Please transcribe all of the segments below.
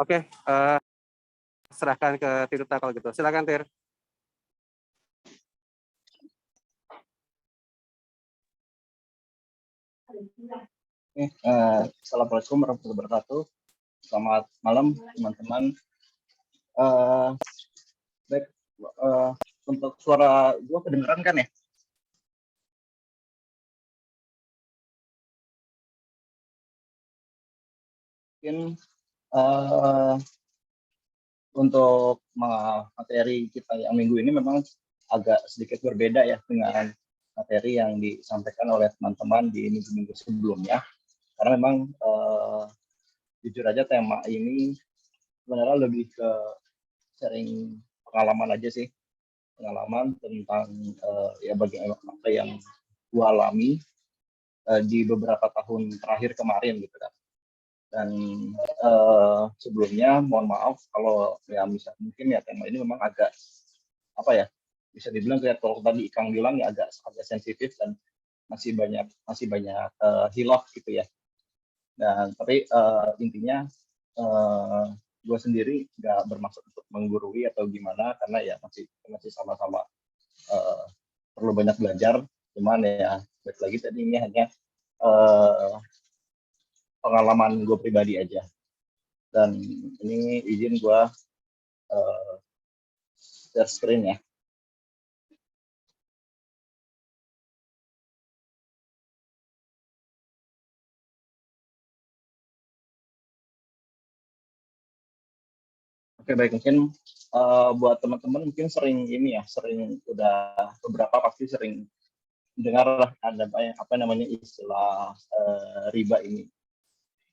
Oke, serahkan ke Tirta kalau gitu. Silakan Tir. Assalamualaikum warahmatullahi wabarakatuh. Selamat malam teman-teman. Uh, baik, untuk suara gue kedengeran kan ya? Mungkin untuk materi kita yang minggu ini memang agak sedikit berbeda ya dengan materi yang disampaikan oleh teman-teman di minggu-minggu sebelumnya. Karena memang jujur aja tema ini sebenarnya lebih ke sharing pengalaman aja sih, pengalaman tentang ya bagaimana apa yang gue alami di beberapa tahun terakhir kemarin gitu kan. Dan sebelumnya mohon maaf kalau ya mungkin ya tema ini memang agak apa ya, bisa dibilang kayak kalau tadi Ikang bilang ya agak sensitif dan masih banyak hilaf gitu ya. Dan tapi intinya gue sendiri nggak bermaksud untuk menggurui atau gimana, karena ya masih sama-sama perlu banyak belajar. Cuman ya balik lagi tadi ini hanya pengalaman gue pribadi aja. Dan ini izin gue share screen ya. Oke, baik, mungkin buat teman-teman mungkin sering udah beberapa pasti sering dengar ada apa namanya istilah riba ini.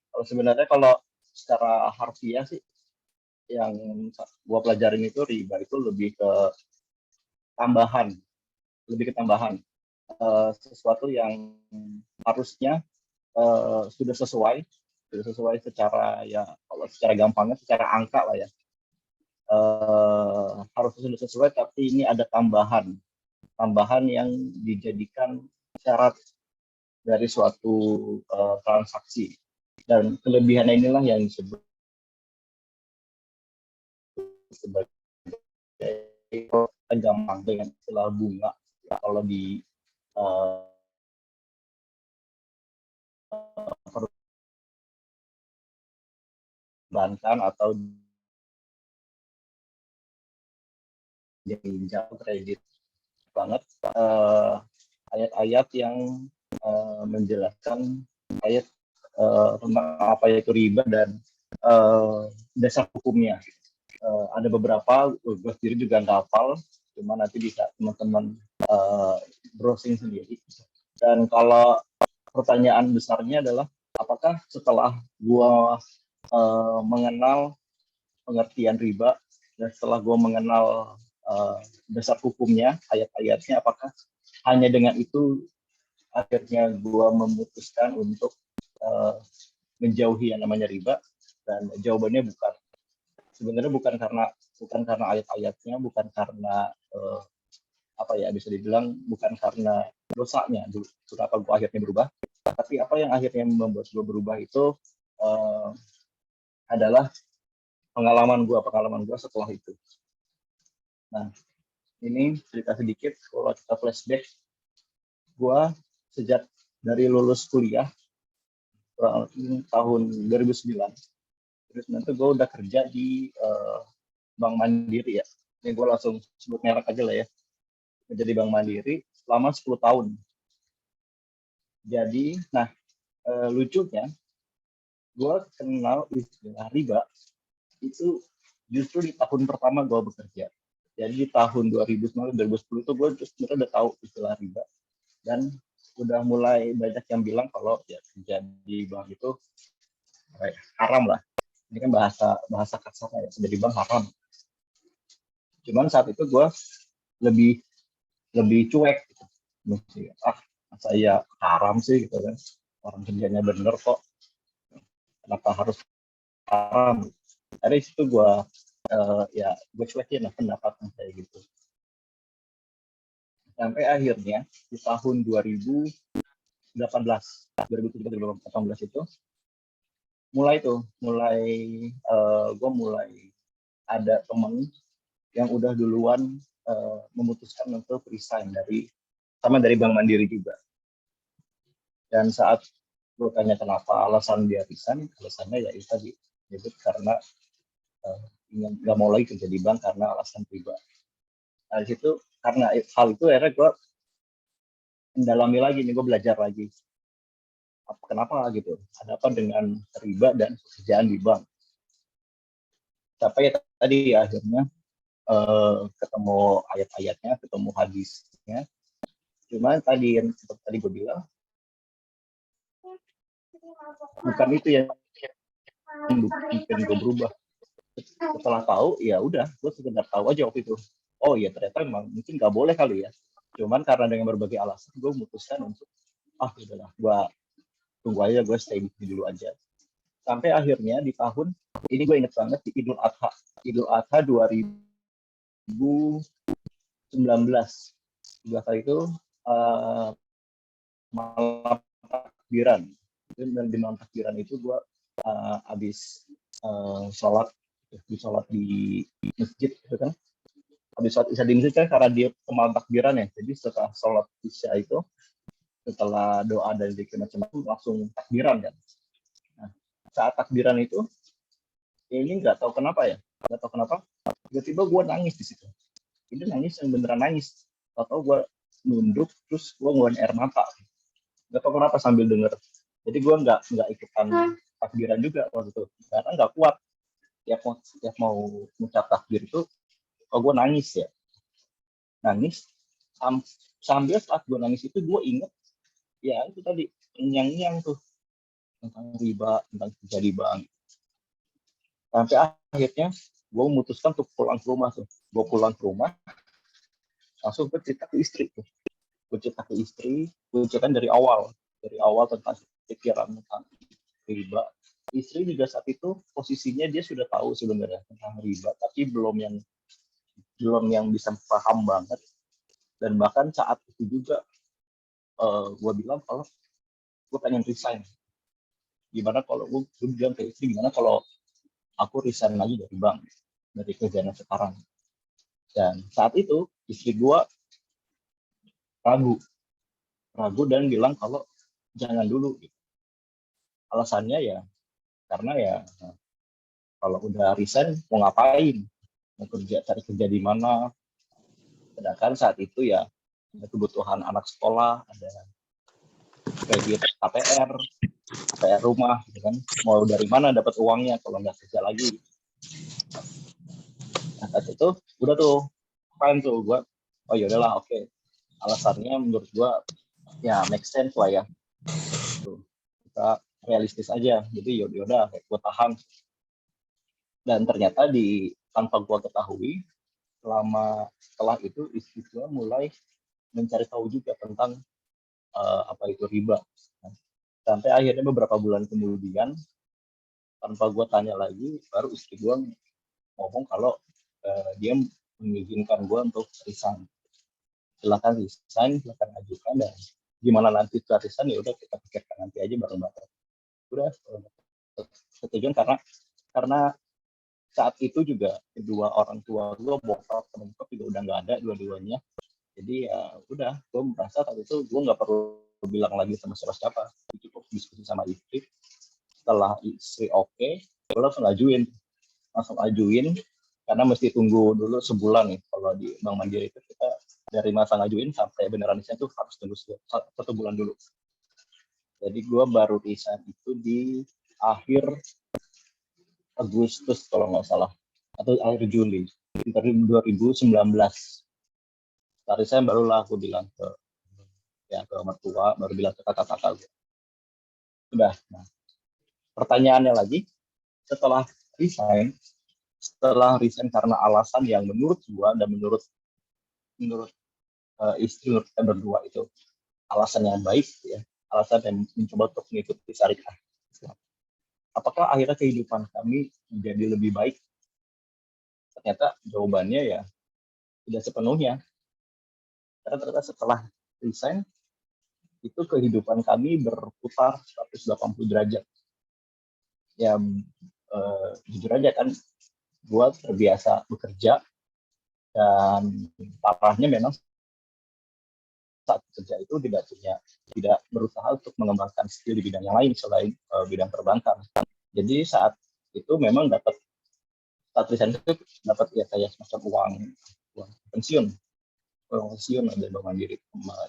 Kalau sebenarnya kalau secara harfiah sih yang gua pelajarin itu riba itu lebih ke tambahan, sesuatu yang harusnya sudah sesuai secara ya, kalau secara gampangnya secara angka lah ya, harusnya sudah sesuai, tapi ini ada tambahan yang dijadikan syarat dari suatu transaksi, dan kelebihan inilah yang disebut sebagai gampang dengan istilah bunga kalau di perbankan atau pinjam kredit banget. Ayat-ayat yang menjelaskan tentang apa itu riba dan dasar hukumnya. Ada beberapa, gue sendiri juga nggak hafal, cuma nanti bisa teman-teman browsing sendiri. Dan kalau pertanyaan besarnya adalah, apakah setelah gue mengenal pengertian riba dan setelah gue mengenal dasar hukumnya, ayat-ayatnya, apakah hanya dengan itu akhirnya gue memutuskan untuk menjauhi yang namanya riba? Dan jawabannya bukan. Sebenarnya bukan karena ayat-ayatnya, bukan karena apa ya, bisa dibilang bukan karena dosanya kenapa gue akhirnya berubah, tapi apa yang akhirnya membuat gue berubah itu adalah pengalaman gue setelah itu. Nah, ini cerita sedikit. Kalau kita flashback, gue sejak dari lulus kuliah tahun 2009 itu gue udah kerja di Bank Mandiri ya. Ini gue langsung sebut merek aja lah ya. Menjadi Bank Mandiri selama 10 tahun. Jadi, nah lucunya, gue kenal istilah riba itu justru di tahun pertama gue bekerja. Jadi di tahun 2009-2010 itu gue sebenarnya udah tahu istilah riba, dan udah mulai banyak yang bilang kalau ya kerja di bank itu haram lah. Ini kan bahasa kasarnya ya, kerja di bank haram. Cuman saat itu gue lebih cuek gitu. Masa ya haram sih gitu kan, orang kerjanya bener kok, kenapa harus haram? Dari situ gue ya gue cuekin lah pendapatnya kayak gitu. Sampai akhirnya di tahun 2018 itu gue mulai ada temen yang udah duluan memutuskan untuk resign dari Bank Mandiri juga. Dan saat gue tanya kenapa alasan dia resign, alasannya ya itu tadi, jadi karena nggak mau lagi kerja di bank karena alasan pribadi. Nah, di situ karena hal itu akhirnya gue mendalami lagi nih, gue belajar lagi kenapa gitu, ada apa dengan riba dan pekerjaan di bank. Sampai ya tadi ya, akhirnya ketemu ayat-ayatnya, ketemu hadisnya. Cuma tadi yang seperti tadi gue bilang, bukan itu yang bikin gue berubah. Setelah tahu, ya udah, gue sekedar tahu aja waktu itu. Oh iya, ternyata emang mungkin nggak boleh kali ya. Cuman karena dengan berbagai alasan, gue memutuskan untuk udahlah, gue tunggu aja, gue stay di sini dulu aja. Sampai akhirnya di tahun ini gue inget banget, di Idul Adha 2019. Idul Adha itu malam takbiran. Dan di malam takbiran itu gue habis sholat di masjid gitu kan. Habis sholat isya di masjid kan, karena dia malam takbiran ya. Jadi setelah sholat isya itu, setelah doa dan zikir macam-macam, langsung takbiran kan. Nah, saat takbiran itu, ini nggak tahu kenapa, tiba-tiba gue nangis di situ. Ini nangis yang beneran nangis. Atau gue nunduk, terus gue ngeluarin air mata. Nggak tahu kenapa sambil denger. Jadi gue nggak ikutan takbiran juga waktu itu, karena nggak kuat. Tiap mau ngucap takbir itu, gue nangis ya. Nangis, sambil saat gue nangis itu, gue inget, ya itu tadi, yang tuh, tentang riba, tentang kerja di bank. Sampai akhirnya gue memutuskan untuk pulang ke rumah tuh. Gue pulang ke rumah, langsung gue cerita ke istri tuh. Gue cerita dari awal tentang pikiran tentang riba. Istri juga saat itu posisinya dia sudah tahu sebenarnya tentang riba, tapi belum yang bisa paham banget. Dan bahkan saat itu juga gue bilang kalau gue pengen resign. Gimana kalau gue bilang ke istri, gimana kalau aku resign lagi dari bank, dari kerjaan sekarang. Dan saat itu istri gue ragu dan bilang kalau jangan dulu. Alasannya ya karena ya kalau udah resign mau ngapain, mau cari kerja di mana. Sedangkan saat itu ya ada kebutuhan anak sekolah, ada kredit KPR rumah gitu kan, mau dari mana dapat uangnya kalau nggak kerja lagi. Nah, saat itu udah tuh fine tuh gue, oh yaudahlah, oke. Alasannya menurut gue ya make sense lah ya, tuh, kita realistis aja. Jadi yaudah gue tahan. Dan ternyata tanpa gue ketahui, setelah itu istri gue mulai mencari tahu juga tentang apa itu riba. Sampai akhirnya beberapa bulan kemudian, tanpa gue tanya lagi, baru istri gue ngomong kalau dia mengizinkan gue untuk resign. Silakan resign, silakan ajukan, dan gimana nanti setelah resign ya udah kita pikirkan nanti aja bareng-bareng. Udah setuju karena saat itu juga kedua orang tua gue, bokap dan nyokap juga udah nggak ada dua-duanya. Jadi ya udah, gue merasa saat itu gue nggak perlu bilang lagi sama siapa-siapa, cukup diskusi sama istri. Setelah istri oke, gue langsung ajuin, karena mesti tunggu dulu sebulan nih. Kalau di Bank Mandiri itu kita dari masa ngajuin sampai beneran resign itu harus tunggu 1 bulan dulu. Jadi gue baru resign itu di akhir Agustus kalau nggak salah, atau akhir Juli, sekitar 2019. Setelah resign barulah aku bilang ke mertua, baru bilang ke kakak-kakak gue. Udah. Nah, pertanyaannya lagi, setelah resign karena alasan yang menurut gua dan menurut istri, menurut kita berdua itu alasan yang baik ya, alasan yang mencoba untuk mengikuti syariah. Apakah akhirnya kehidupan kami menjadi lebih baik? Ternyata jawabannya ya tidak sepenuhnya. Karena ternyata setelah resign itu kehidupan kami berputar 180 derajat. ya jujur aja kan, gue terbiasa bekerja, dan parahnya memang saat bekerja itu tidak berusaha untuk mengembangkan skill di bidang yang lain selain bidang perbankan. Jadi saat itu memang saat resign itu dapat ya kayak semacam uang pensiun, ada bank mandiri.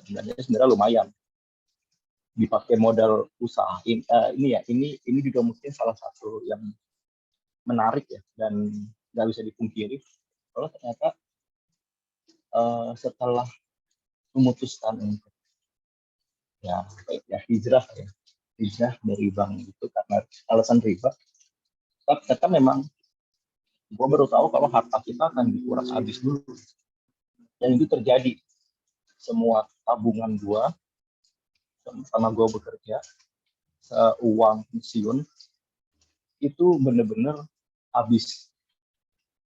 Jumlahnya sebenarnya lumayan, dipakai modal usaha. Ini juga mungkin salah satu yang menarik ya, dan nggak bisa dipungkiri kalau ternyata setelah memutuskan untuk hijrah dari bank itu karena alasan riba, tapi ternyata memang gue baru tahu kalau harta kita akan dikuras habis dulu, dan itu terjadi. Semua tabungan gue sama gue bekerja, uang pensiun itu bener-bener habis.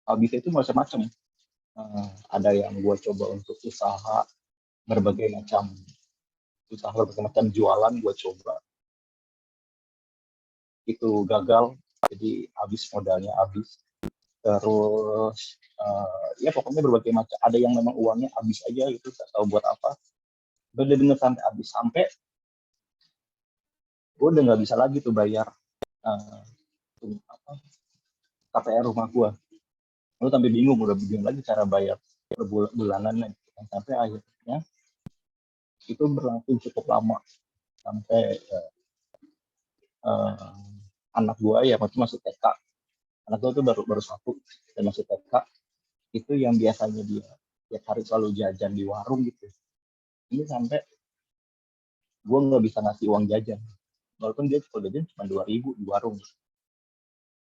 Habis itu macam-macam. Ada yang gue coba untuk berbagai macam jualan gue coba, itu gagal, jadi habis modalnya habis. Terus ya pokoknya berbagai macam, ada yang memang uangnya habis aja gitu, nggak tahu buat apa, bener-bener sampai habis, sampai gue udah nggak bisa lagi tuh bayar KPR rumah gue. Lu sampai udah bingung lagi cara bayar per bulanannya gitu. Sampai akhirnya itu berlangsung cukup lama, sampai anak gue ya waktu masih TK, anak gue tuh baru satu dan masih TK, itu yang biasanya dia tiap hari selalu jajan di warung gitu, ini sampai gue nggak bisa ngasih uang jajan, walaupun dia kalau jajan cuma 2.000 di warung.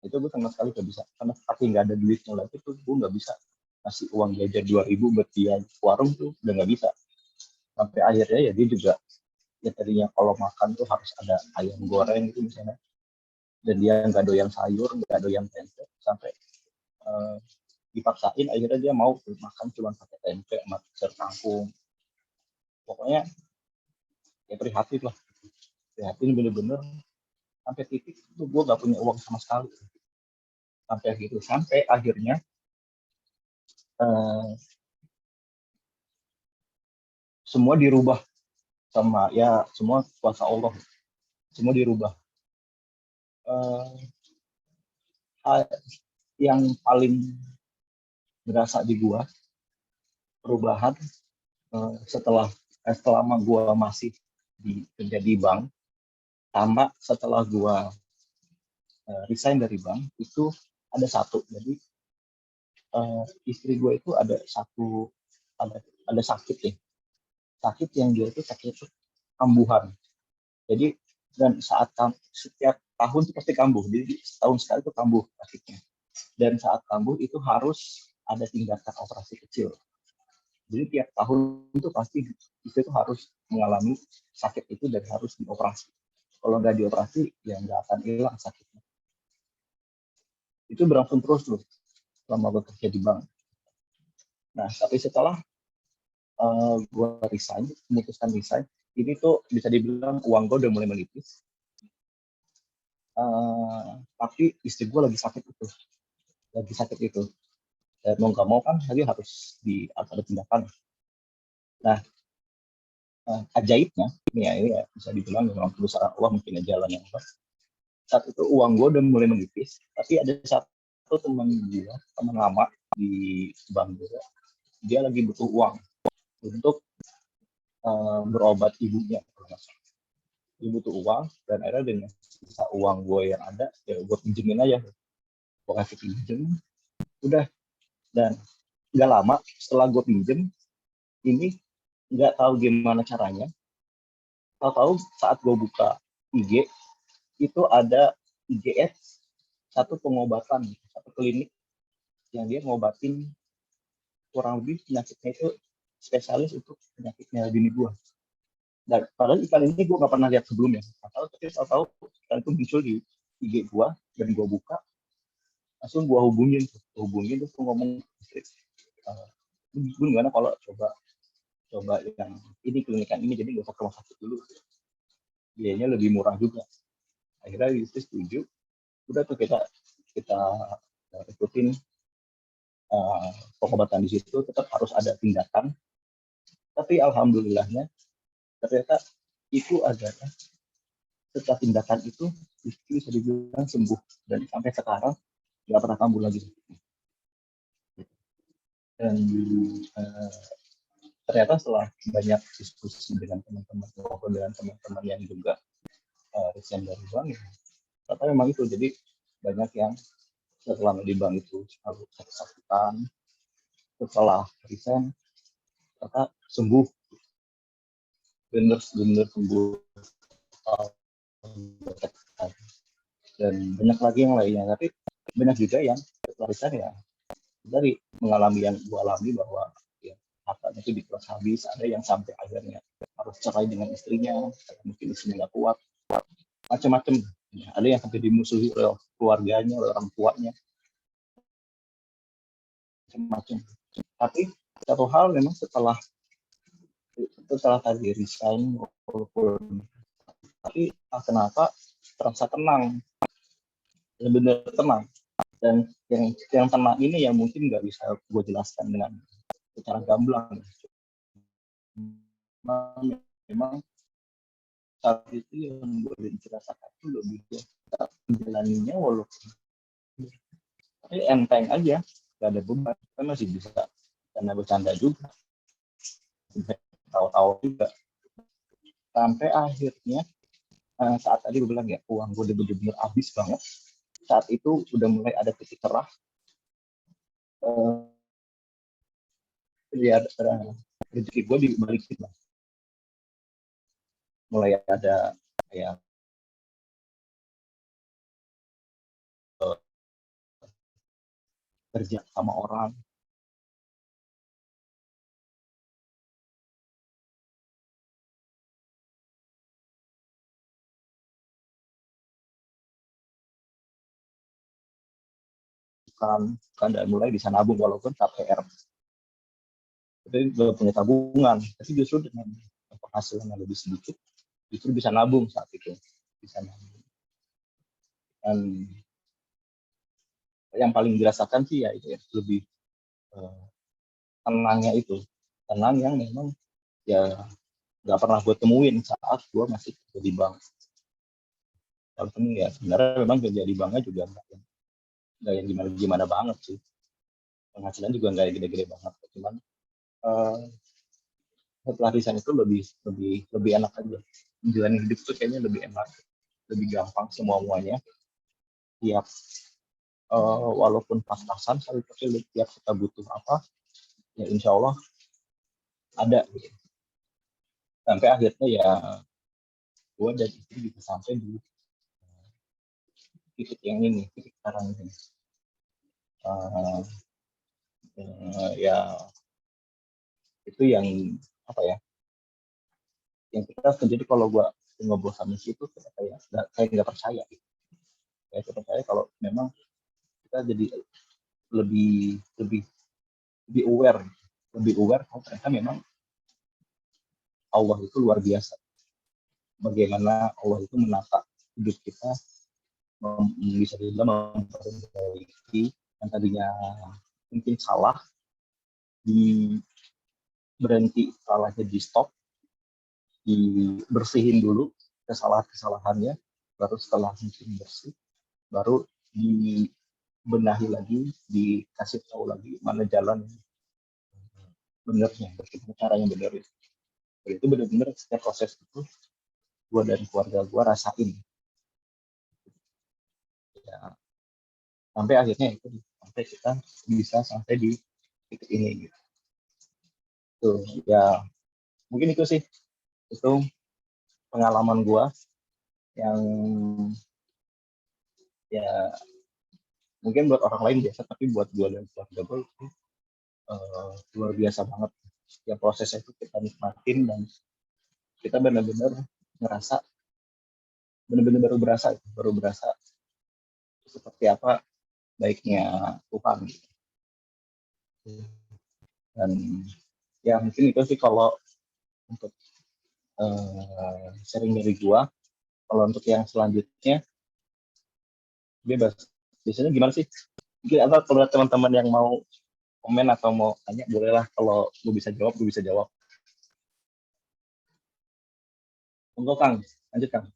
Itu gue sama sekali nggak bisa, karena tapi nggak ada duitnya lagi tuh, gue nggak bisa ngasih uang jajan 2.000 buat dia warung tuh, udah nggak bisa. Sampai akhirnya ya dia juga, ya tadinya kalau makan tuh harus ada ayam goreng gitu misalnya, dan dia nggak doyan sayur, nggak doyan tempe, sampai dipaksain akhirnya dia mau makan cuma pakai tempe sama sayur kangkung. Pokoknya ya prihatin lah, prihatin bener-bener, sampai titik itu gue nggak punya uang sama sekali. Sampai akhirnya semua dirubah sama semua kuasa Allah, semua dirubah. Yang paling berasa di gua perubahan selama gua masih kerja di bank, sama setelah gua resign dari bank itu ada satu. Jadi istri gue itu ada sakit ya, sakit yang dia itu sakit itu kambuhan. Jadi dan setiap tahun itu pasti kambuh, jadi setahun sekali itu kambuh sakitnya, dan saat kambuh itu harus ada tindakan operasi kecil. Jadi tiap tahun itu pasti itu harus mengalami sakit itu dan harus dioperasi. Kalau nggak dioperasi ya nggak akan hilang sakitnya. Itu berlangsung terus loh selama bekerja di bank. Nah tapi setelah gue memutuskan resign, ini tuh bisa dibilang uang gue udah mulai menipis. Tapi istri gue lagi sakit itu, dan mau nggak mau kan lagi harus ada tindakan. Nah ajaibnya ini ya bisa dibilang memang perusahaan Allah mungkin jalan yang pas. Saat itu uang gue udah mulai menipis, tapi ada satu teman lama di bank juga, dia lagi butuh uang untuk berobat ibunya. Dia butuh uang, dan akhirnya dengan sisa uang gue yang ada ya gue pinjemin aja, gue kasih pinjem, udah. Dan nggak lama setelah gue pinjem ini, nggak tahu gimana caranya, tahu saat gue buka IG itu ada IGS, satu klinik yang dia ngobatin kurang lebih penyakitnya itu spesialis untuk penyakitnya bini gue. Dan padahal iklan ini gue nggak pernah lihat sebelumnya, tapi tahu iklan itu muncul di IG gue, dan gue buka, langsung gue hubungin terus gue ngomong, gimana kalau coba yang ini, klinikan ini, jadi nggak usah ke rumah sakit dulu, biayanya lebih murah juga. Akhirnya itu setuju, Udah tuh kita kita ikutin pengobatan di situ, tetap harus ada tindakan. Tapi alhamdulillahnya ternyata itu adalah setelah tindakan itu bisa dibilang sembuh, dan sampai sekarang nggak pernah kambuh lagi. Dan ternyata setelah banyak diskusi dengan teman-teman maupun dengan teman-teman yang juga resign dari bank, ya, ternyata memang itu. Jadi banyak yang setelah di bank itu selalu sakit-sakitan, setelah resign ternyata sembuh, benar-benar sembuh. Dan banyak lagi yang lainnya, tapi banyak juga yang setelah resign ya dari mengalami yang gue alami, bahwa ya, hartanya itu diperas habis. Ada yang sampai akhirnya harus cerai dengan istrinya, mungkin istrinya nggak kuat, macam-macam. Ya, ada yang sampai dimusuhi oleh keluarganya, oleh orang tuanya, macam-macam. Tapi satu hal memang setelah tadi resign, walaupun tapi kenapa terasa tenang, benar-benar tenang. Dan yang tenang ini yang mungkin nggak bisa gue jelaskan dengan secara gamblang. Memang saat itu yang gue rasakan itu lebih menjalaninya, walaupun tapi enteng aja, gak ada beban, kan masih bisa karena bercanda juga, tahu-tahu juga. Sampai akhirnya saat tadi gue bilang ya, uang gue udah bener-bener habis banget. Saat itu udah mulai ada titik terang, ya rezeki gue dibalikin lah. Mulai ada kayak kerja sama orang, kan dan mulai bisa nabung walaupun KPR. Tapi gak punya tabungan, tapi justru dengan penghasilan yang lebih sedikit, justru bisa nabung saat itu, bisa nabung. Dan yang paling dirasakan sih ya itu ya, lebih tenangnya itu, tenang yang memang ya nggak pernah gue temuin saat gue masih kerja di bank. Walaupun ya sebenarnya memang kerja di banknya juga nggak yang gimana banget sih, penghasilan juga nggak gede-gede banget, cuman setelah resign itu lebih enak aja, menjalani hidup tuh kayaknya lebih enak, lebih gampang semuanya. Tiap walaupun pas-pasan, tapi tiap kita butuh apa ya insya Allah ada gitu. Sampai akhirnya ya gue dan istri bisa sampai di titik yang ini, titik sekarang ini. Ya itu yang apa ya, yang kita sendiri, kalau gue ngobrol sama situ kayak nggak percaya gitu. Kayak percaya kalau memang kita jadi lebih lebih lebih aware kalau ternyata memang Allah itu luar biasa. Bagaimana Allah itu menata hidup kita, bisa dibilang memperbaiki yang tadinya mungkin salah, berhenti salahnya, di stop, dibersihin dulu kesalahan-kesalahannya, baru setelah mungkin bersih, baru dibenahi lagi, dikasih tahu lagi mana jalan benernya, bagaimana caranya bener itu. Itu benar-benar setiap proses itu gue dan keluarga gue rasain. Ya, sampai akhirnya itu, sampai kita bisa sampai di titik ini gitu. Tuh, ya mungkin itu sih, itu pengalaman gue yang ya mungkin buat orang lain biasa, tapi buat gue dan keluarga gue itu luar biasa banget. Ya prosesnya itu kita nikmatin, dan kita benar-benar ngerasa, benar-benar baru berasa seperti apa baiknya Tuhan gitu. Dan ya mungkin itu sih kalau untuk sharing dari gua. Kalau untuk yang selanjutnya bebas. Biasanya gimana sih? Mungkin apa kalau ada teman-teman yang mau komen atau mau tanya, bolehlah. Kalau gue bisa jawab, gue bisa jawab. Monggo Kang, lanjut Kang.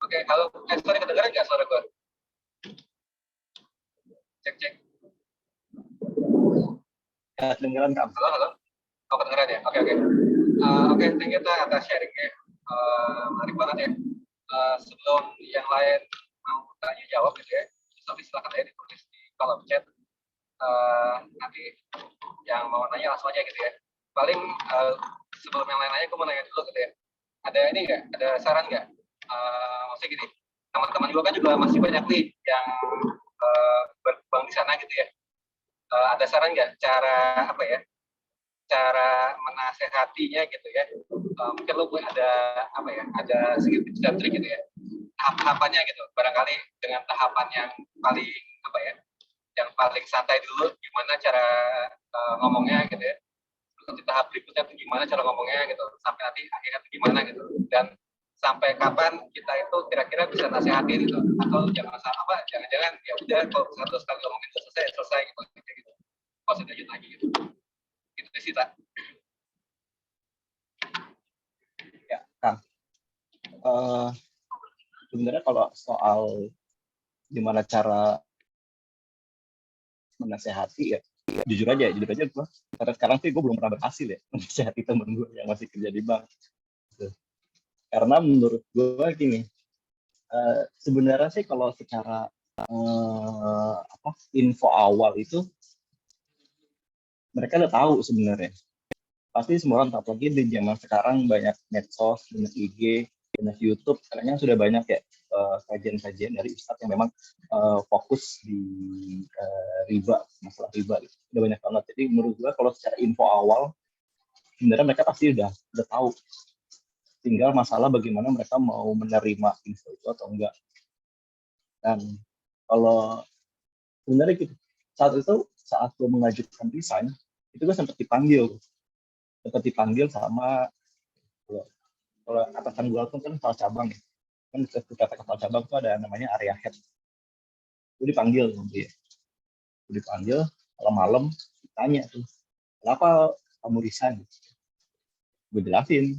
Oke, halo. Sorry, kedengeran nggak suara gue? Cek, cek. Ya, kedengeran Kang. Halo, halo. Oh, kedengeran ya? Oke, oke. Oke, thank you atas sharingnya. Menarik banget ya. Sebelum yang lain mau tanya jawab gitu ya, tapi silakan aja ditulis di kolom chat. Nanti yang mau nanya langsung aja gitu ya. Paling sebelum yang lain nanya, aku mau nanya dulu gitu ya. Ada ini nggak? Ada saran nggak? Maksudnya gini, teman-teman juga kan juga masih banyak nih yang berkembang di sana gitu ya. Ada saran nggak cara apa ya? Cara menasehatinya gitu ya. Mungkin lo ada apa ya? Ada sedikit tips dan trik gitu ya. Tahap-tahapannya gitu. Barangkali dengan tahapan yang paling apa ya? Yang paling santai dulu, gimana cara ngomongnya gitu ya. Nanti tahap berikutnya tuh gimana cara ngomongnya gitu, sampai nanti akhirnya tuh gimana gitu, dan sampai kapan kita itu kira-kira bisa nasihatin gitu, atau jangan-jangan ya udah kalau satu sekali ngomongin itu selesai gitu gitu, kalau saya lanjut lagi gitu, gitu sih tak. Ya Kang, sebenarnya kalau soal gimana cara menasehati ya, jujur aja gue karena sekarang sih gue belum pernah berhasil ya menasehati temen gue yang masih kerja di bank gitu. Karena menurut gue gini, sebenarnya sih kalau secara info awal itu mereka udah tahu sebenarnya, pasti semua orang tahu. Lagi di zaman sekarang banyak medsos, banyak IG, banyak YouTube, karena sudah banyak ya kajian-kajian dari ustadz yang memang fokus di riba, masalah riba gitu. Udah banyak banget. Jadi menurut gue kalau secara info awal sebenarnya mereka pasti udah tahu. Tinggal masalah bagaimana mereka mau menerima info itu atau enggak. Dan kalau sebenarnya gitu, saat gue mengajukan desain itu gue sempat dipanggil sama, kalau atasan gue kan kepala cabang ya, kan ketika kepala cabang tuh ada namanya area head. Gue dipanggil sama dia, malam-malam ditanya tuh, kenapa kamu resign? Gue jelasin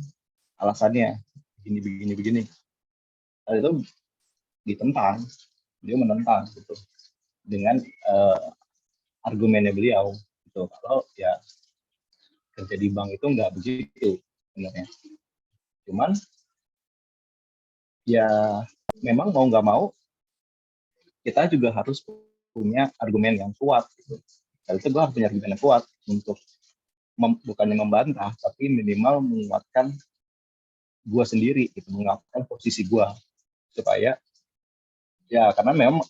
alasannya begini. Lalu itu ditentang, dia menentang gitu dengan argumennya beliau gitu, kalau ya kerja di bank itu nggak begitu sebenarnya. Cuman ya memang mau nggak mau kita juga harus punya argumen yang kuat gitu. Kali itu gue harus punya argumen yang kuat untuk bukannya membantah, tapi minimal menguatkan gue sendiri gitu, menguatkan posisi gue, supaya ya karena memang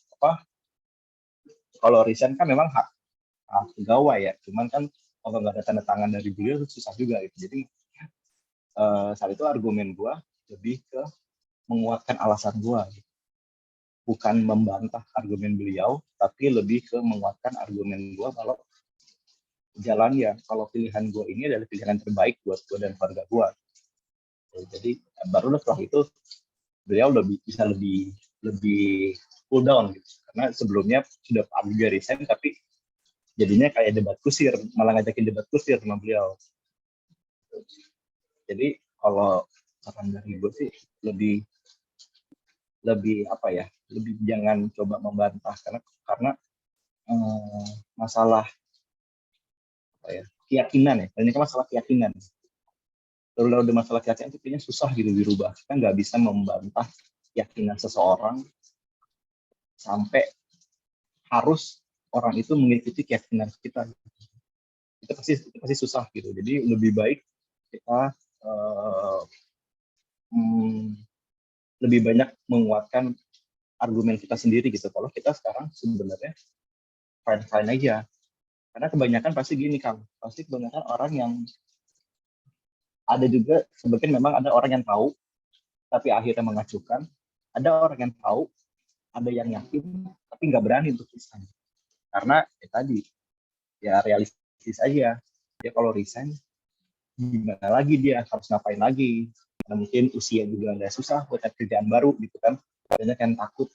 kalau resign kan memang hak pegawai ya, cuman kan kalau nggak ada tanda tangan dari beliau susah juga gitu. Jadi saat itu argumen gue lebih ke menguatkan alasan gue gitu. Bukan membantah argumen beliau, tapi lebih ke menguatkan argumen gue kalau kalau pilihan gue ini adalah pilihan terbaik buat gue dan keluarga gue. Jadi baru setelah itu beliau bisa lebih cool down gitu. Karena sebelumnya sudah juga resign, tapi jadinya kayak debat kusir, malah ngajakin debat kusir sama beliau. Jadi kalau saran dari gue sih lebih lebih jangan coba membantah, karena masalah keyakinan ya, ini kan masalah keyakinan. Kalau udah masalah keyakinan itu kayaknya susah gitu dirubah. Kita nggak bisa membantah keyakinan seseorang sampai harus orang itu mengikuti keyakinan kita. Itu pasti susah gitu. Jadi lebih baik kita lebih banyak menguatkan argumen kita sendiri gitu. Kalau kita sekarang sebenarnya fine aja. Karena kebanyakan pasti gini Kang, pasti kebanyakan orang yang ada juga sebagian memang ada orang yang tahu tapi akhirnya mengajukan, ada orang yang tahu, ada yang yakin tapi nggak berani untuk resign. Karena tadi ya realistis aja. Dia kalau resign, gimana lagi dia harus ngapain lagi? Karena mungkin usia juga nggak susah buat kerjaan baru gitu kan. Banyak kan takut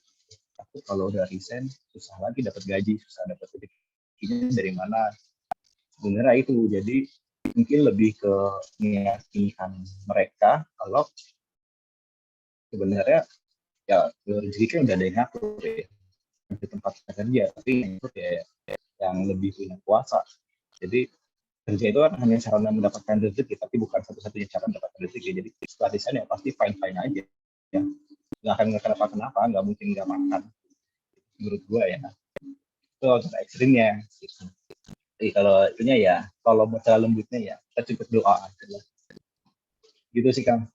kalau udah resign susah lagi dapat gaji, susah dapat rezekinya dari mana. Sebenarnya itu jadi mungkin lebih ke meyakinkan mereka kalau sebenarnya ya rezeki kan udah ada yang ngatur ya di tempat kerja, tapi yang itu ya yang lebih punya kuasa. Jadi kerja itu kan hanya sarana mendapatkan rezeki, tapi bukan satu-satunya cara mendapatkan rezeki. Jadi setelah di sana ya pasti fine-fine aja. Ya, nggak akan kenapa-kenapa, nggak mungkin nggak makan. Menurut gue ya, itu untuk ekstrimnya. Gitu. Jadi kalau itunya ya, kalau masalah lembutnya ya, kita cukup doa aja lah. Gitu sih Kang.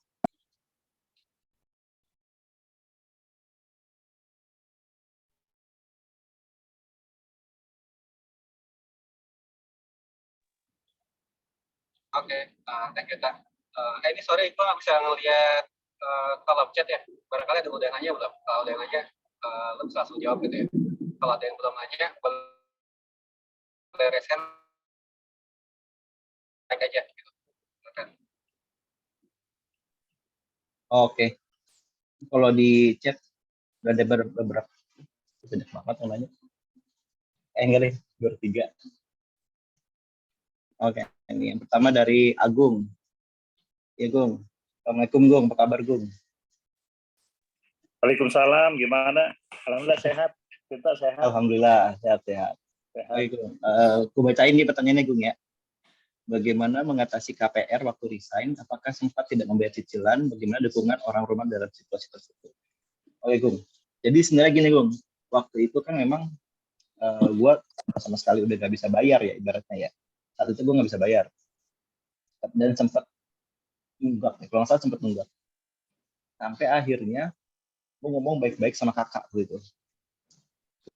Oke, thank you, Tak. Ini sorry, gue nggak bisa ngeliat kolom chat ya. Barangkali ada udah nanya belum? Kalau ada yang nanya, lo bisa langsung jawab gitu ya. Kalau ada yang belum nanya, boleh raise hand, like aja. Gitu. Oke, kalau di chat ada beberapa banyak banget yang nanya. Enggak deh, baru 3. Oke, ini yang pertama dari Agung. Ya Gung, Assalamualaikum Gung, apa kabar Gung? Waalaikumsalam, gimana? Alhamdulillah sehat. Kita sehat. Alhamdulillah, sehat-sehat. Sehat. Oke Gung, aku bacain nih pertanyaannya Gung ya. Bagaimana mengatasi KPR waktu resign? Apakah sempat tidak membayar cicilan? Bagaimana dukungan orang rumah dalam situasi tersebut? Oke Gung, jadi sebenarnya gini Gung, waktu itu kan memang gue sama sekali udah gak bisa bayar ya ibaratnya ya. Saat itu gue gak bisa bayar. Dan sempat nunggak, kalau nggak salah sempat nunggak. Sampai akhirnya gue ngomong baik-baik sama kakak gitu.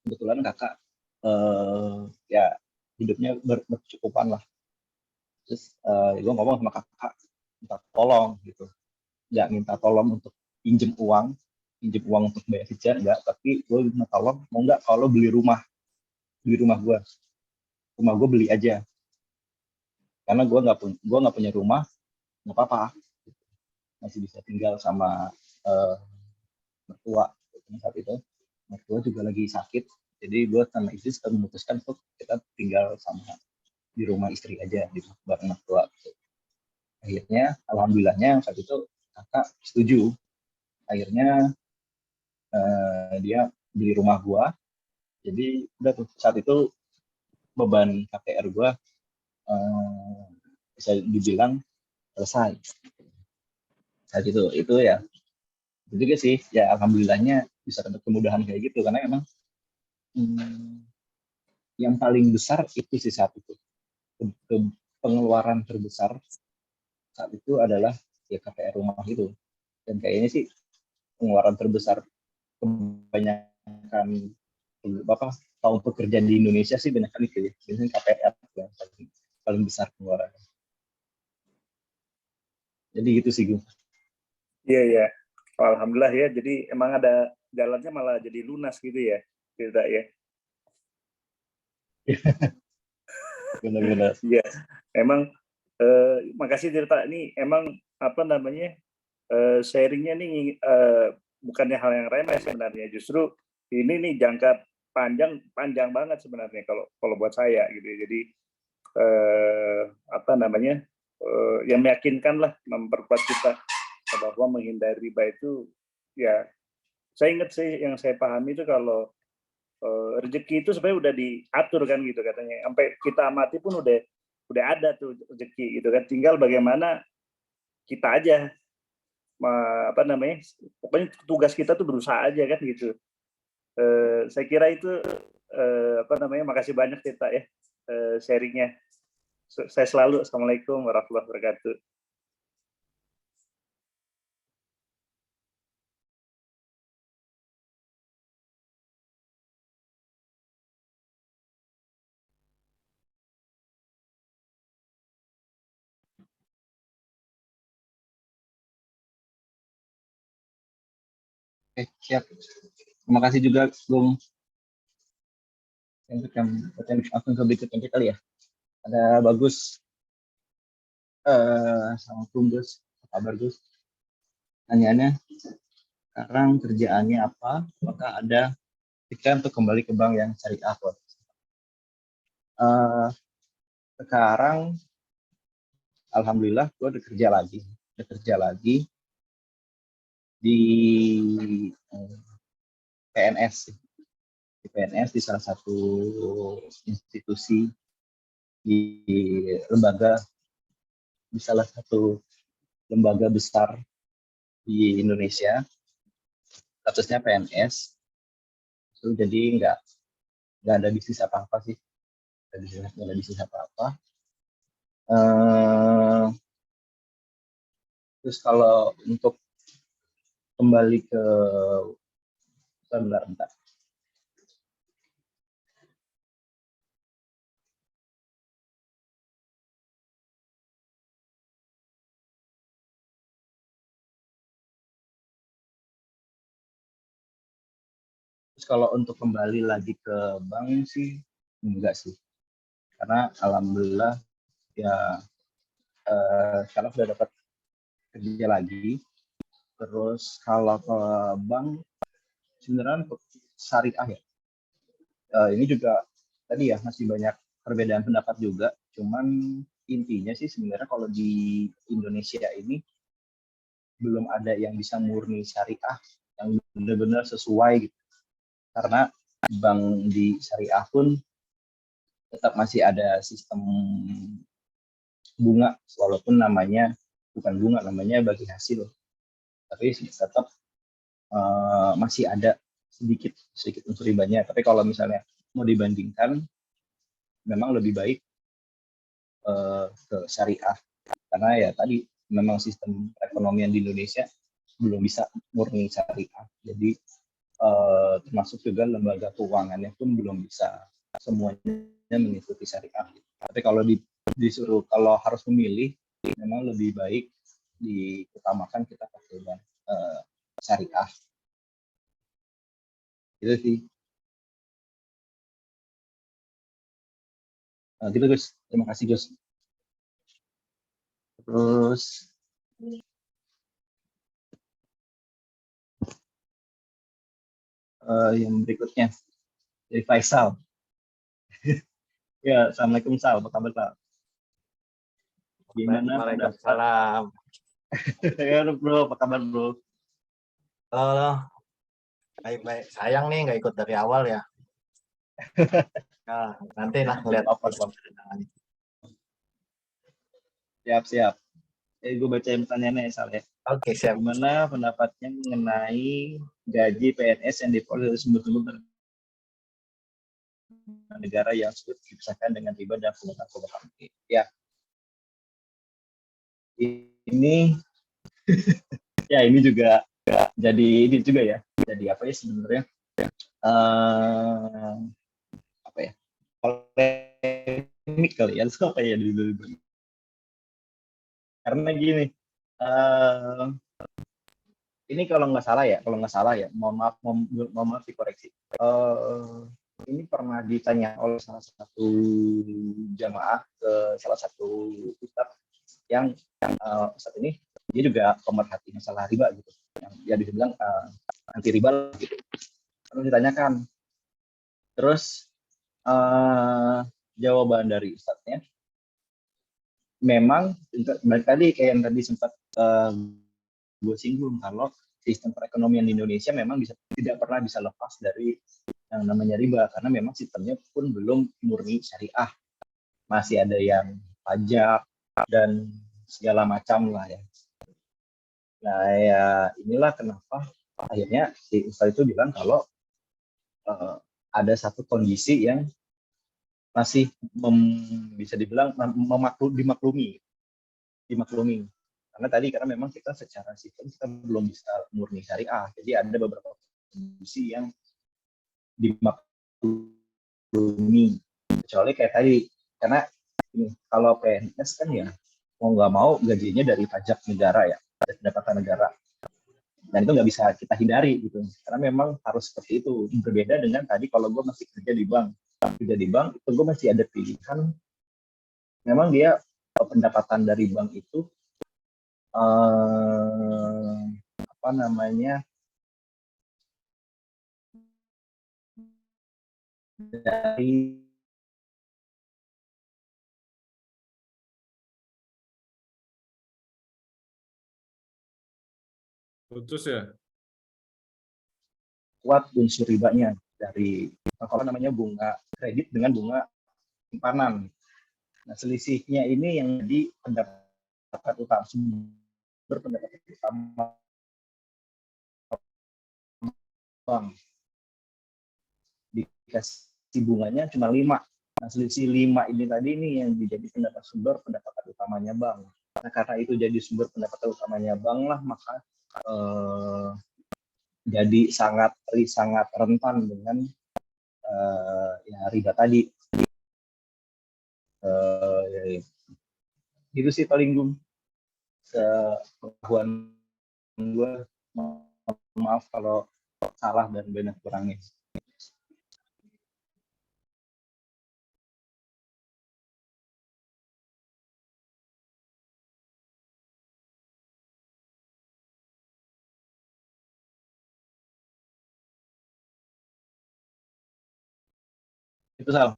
Kebetulan kakak ya hidupnya berkecukupan lah. Terus gue ngomong sama kakak minta tolong gitu, nggak minta tolong untuk pinjem uang untuk bayar cicilan enggak, tapi gue minta tolong mau nggak kalau beli rumah gue beli aja, karena gue nggak punya rumah, nggak apa-apa, masih bisa tinggal sama mertua saat itu. Mertua juga lagi sakit, jadi gue sama istri memutuskan untuk kita tinggal sama di rumah istri aja di bareng mertua. Akhirnya alhamdulillahnya saat itu kakak setuju. Akhirnya dia beli rumah gua. Jadi udah tuh saat itu beban KPR gua bisa dibilang selesai. Saat itu ya itu juga sih ya alhamdulillahnya bisa dapat kemudahan kayak gitu, karena emang yang paling besar itu sih saat itu pengeluaran terbesar saat itu adalah ya KPR rumah itu, dan kayaknya sih pengeluaran terbesar kebanyakan apa tahun pekerjaan di Indonesia sih banyak kali ya, biasanya KPR yang paling besar pengeluaran. Jadi gitu sih gue. Iya ya, alhamdulillah ya. Jadi emang ada jalannya malah jadi lunas gitu ya, tidak ya? Benar-benar. Iya, emang makasih cerita ini. Emang apa namanya sharingnya nih bukannya hal yang remeh sebenarnya. Justru ini nih jangka panjang banget sebenarnya kalau buat saya gitu. Jadi apa namanya yang meyakinkan lah, memperkuat kita bahwa menghindari riba itu ya, saya ingat sih yang saya pahami itu kalau rezeki itu sebenarnya udah diatur kan gitu katanya, sampai kita mati pun udah ada tuh rezeki gitu kan, tinggal bagaimana kita aja apa namanya, pokoknya tugas kita tuh berusaha aja kan gitu. Saya kira itu apa namanya, makasih banyak kita ya sharingnya. Saya selalu assalamualaikum warahmatullahi wabarakatuh. Oke, siap. Terima kasih juga Gung. Untuk yang berikutnya kali ya. Ada Bagus. Assalamualaikum Gus. Apa kabar Gus? Tanyaannya, sekarang kerjaannya apa? Apakah ada pikiran untuk kembali ke bank yang syariah? Eh, Sekarang, alhamdulillah, gue udah kerja lagi. Udah kerja lagi di PNS. Di PNS, di salah satu institusi, di lembaga, di salah satu lembaga besar di Indonesia, statusnya PNS. So, jadi nggak ada bisnis apa-apa sih, nggak ada bisnis apa-apa. Terus kalau untuk kembali ke bentar. Terus kalau untuk kembali lagi ke bank sih enggak sih, karena alhamdulillah ya sekarang sudah dapat kerja lagi. Terus kalau ke bank sebenarnya untuk syariah ya, ini juga tadi ya masih banyak perbedaan pendapat juga. Cuman intinya sih sebenarnya kalau di Indonesia ini belum ada yang bisa murni syariah yang benar-benar sesuai gitu. Karena bank di syariah pun tetap masih ada sistem bunga, walaupun namanya bukan bunga, namanya bagi hasil, tapi tetap masih ada sedikit unsur ribanya. Tapi kalau misalnya mau dibandingkan, memang lebih baik ke syariah, karena ya tadi memang sistem perekonomian di Indonesia belum bisa murni syariah. Jadi termasuk juga lembaga keuangannya pun belum bisa semuanya mengikuti syariah. Tapi kalau disuruh kalau harus memilih, memang lebih baik diutamakan kita pakai bank syariah. Itu sih. Gitu Gus. Terima kasih Gus. Terus yang berikutnya dari Faisal. Ya, Assalamualaikum Sal, apa kabar Sal? Gimana? Waalaikumsalam. Ya bro, apa kabar bro? Baik-baik. Sayang nih nggak ikut dari awal ya. Nah, nanti lah lihat apa. Siap. Gue bacain pertanyaannya ya Sal ya. Oke, siap. Gimana pendapatnya mengenai gaji PNS yang diperoleh dari sumber-sumber negara yang sulit dipisahkan dengan riba dan pungutan. Ya, ini ya ini juga jadi ya. Jadi apa ya sebenarnya? Apa ya? Polemik kali ya, apa ya dulu. Karena gini, ini kalau nggak salah ya, mohon maaf dikoreksi. Ini pernah ditanya oleh salah satu jamaah ke salah satu ustadz yang saat ini dia juga pemerhati masalah riba gitu, yang ya dibilang anti riba gitu. Lalu ditanyakan, terus jawaban dari ustadznya, memang balik tadi kayak yang tadi sempat gue singgung, kalau sistem perekonomian di Indonesia memang tidak pernah bisa lepas dari yang namanya riba, karena memang sistemnya pun belum murni syariah, masih ada yang pajak dan segala macam lah ya. Nah ya inilah kenapa akhirnya si Ustaz itu bilang kalau ada satu kondisi yang masih bisa dibilang dimaklumi, karena memang kita secara sistem kita belum bisa murni syariah, jadi ada beberapa kondisi yang dimaklumi, kecuali kayak tadi, karena ini, kalau PNS kan ya mau nggak mau gajinya dari pajak negara ya, dari pendapatan negara, dan itu nggak bisa kita hindari gitu, karena memang harus seperti itu. Berbeda dengan tadi kalau gue masih kerja di bank itu gue masih ada pilihan memang dia pendapatan dari bank itu apa namanya, dari Putus ya? kuat unsur ribanya dari apa namanya, bunga kredit dengan bunga simpanan. Nah, selisihnya ini yang jadi pendapatan utama, sumber pendapatan utama bank. Dikasih bunganya cuma 5. Nah, selisih 5 ini tadi ini yang menjadi sumber pendapatan utamanya bank. Nah, karena itu jadi sumber pendapatan utamanya bank lah, maka jadi sangat rentan dengan ya riba tadi. Ya, itu sih paling pengetahuan gue. Maaf kalau salah dan banyak kurangnya. Itu salah.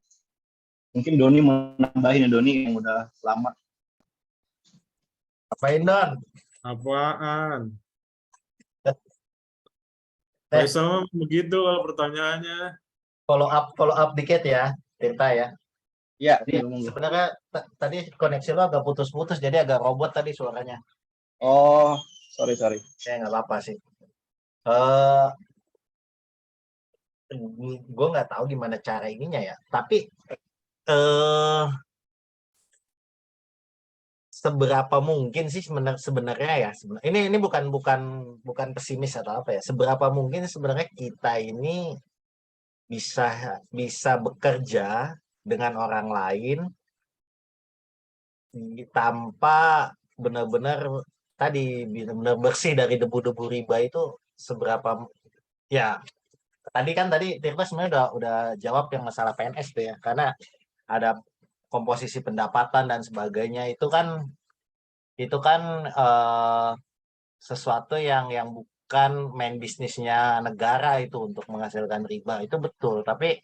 Mungkin Doni mau nambahin ya, Doni yang udah lama. Apain Don? Apaan? Faisal mah begitu kalau pertanyaannya. Follow up dikit ya, Tirta ya. Ya, Jadi sebenarnya tadi koneksi lo agak putus-putus, jadi agak robot tadi suaranya. oh, sorry. Ya nggak apa-apa sih. Gue nggak tahu gimana cara ininya ya. Tapi seberapa mungkin sih sebenarnya ya. Ini bukan pesimis atau apa ya. Seberapa mungkin sebenarnya kita ini bisa bekerja dengan orang lain tanpa benar-benar bersih dari debu-debu riba itu seberapa ya. Tadi Tirta sebenarnya udah jawab yang masalah PNS tuh ya, karena ada komposisi pendapatan dan sebagainya itu kan sesuatu yang bukan main bisnisnya negara itu untuk menghasilkan riba, itu betul. Tapi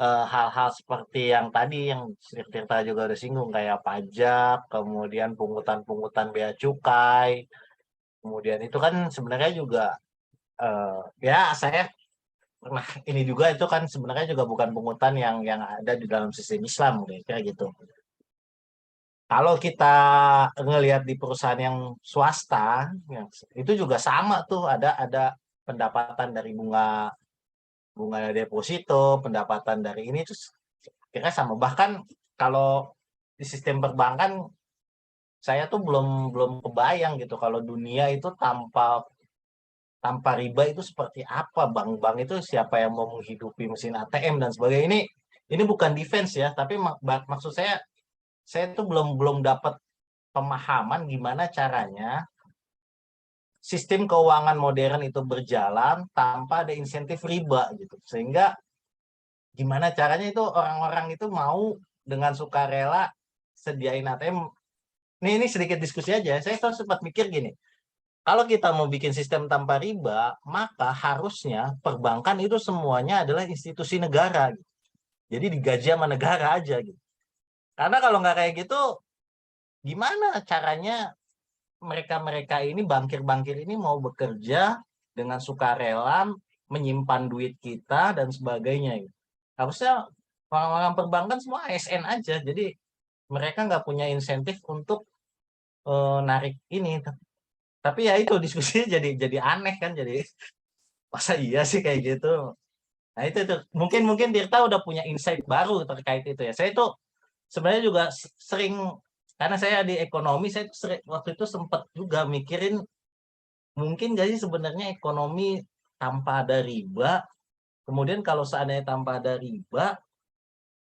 hal-hal seperti yang tadi yang Tirta juga udah singgung kayak pajak, kemudian pungutan bea cukai, kemudian itu kan sebenarnya juga ya saya pernah ini juga, itu kan sebenarnya juga bukan pungutan yang ada di dalam sistem Islam kayak gitu. Kalau kita ngelihat di perusahaan yang swasta, itu juga sama tuh, ada pendapatan dari bunga deposito, pendapatan dari ini terus kira sama. Bahkan kalau di sistem perbankan saya tuh belum kebayang gitu kalau dunia itu tanpa riba itu seperti apa. Bank-bank itu siapa yang mau menghidupi mesin ATM dan sebagainya. Ini bukan defense ya, tapi maksud saya tuh belum dapat pemahaman gimana caranya sistem keuangan modern itu berjalan tanpa ada insentif riba gitu. Sehingga gimana caranya itu orang-orang itu mau dengan sukarela sediain ATM. Ini sedikit diskusi aja. Saya tuh sempat mikir gini. Kalau kita mau bikin sistem tanpa riba, maka harusnya perbankan itu semuanya adalah institusi negara. Gitu. Jadi digaji sama negara aja gitu. Karena kalau nggak kayak gitu, gimana caranya mereka ini bankir-bankir ini mau bekerja dengan sukarela menyimpan duit kita dan sebagainya. Gitu. Harusnya orang-orang perbankan semua ASN aja. Jadi mereka nggak punya insentif untuk narik ini. Tapi ya itu diskusinya jadi aneh kan, jadi masa iya sih kayak gitu. Nah itu mungkin Tirta udah punya insight baru terkait itu ya. Saya itu sebenarnya juga sering, karena saya di ekonomi, saya waktu itu sempat juga mikirin mungkin gak sih sebenarnya ekonomi tanpa ada riba. Kemudian kalau seandainya tanpa ada riba,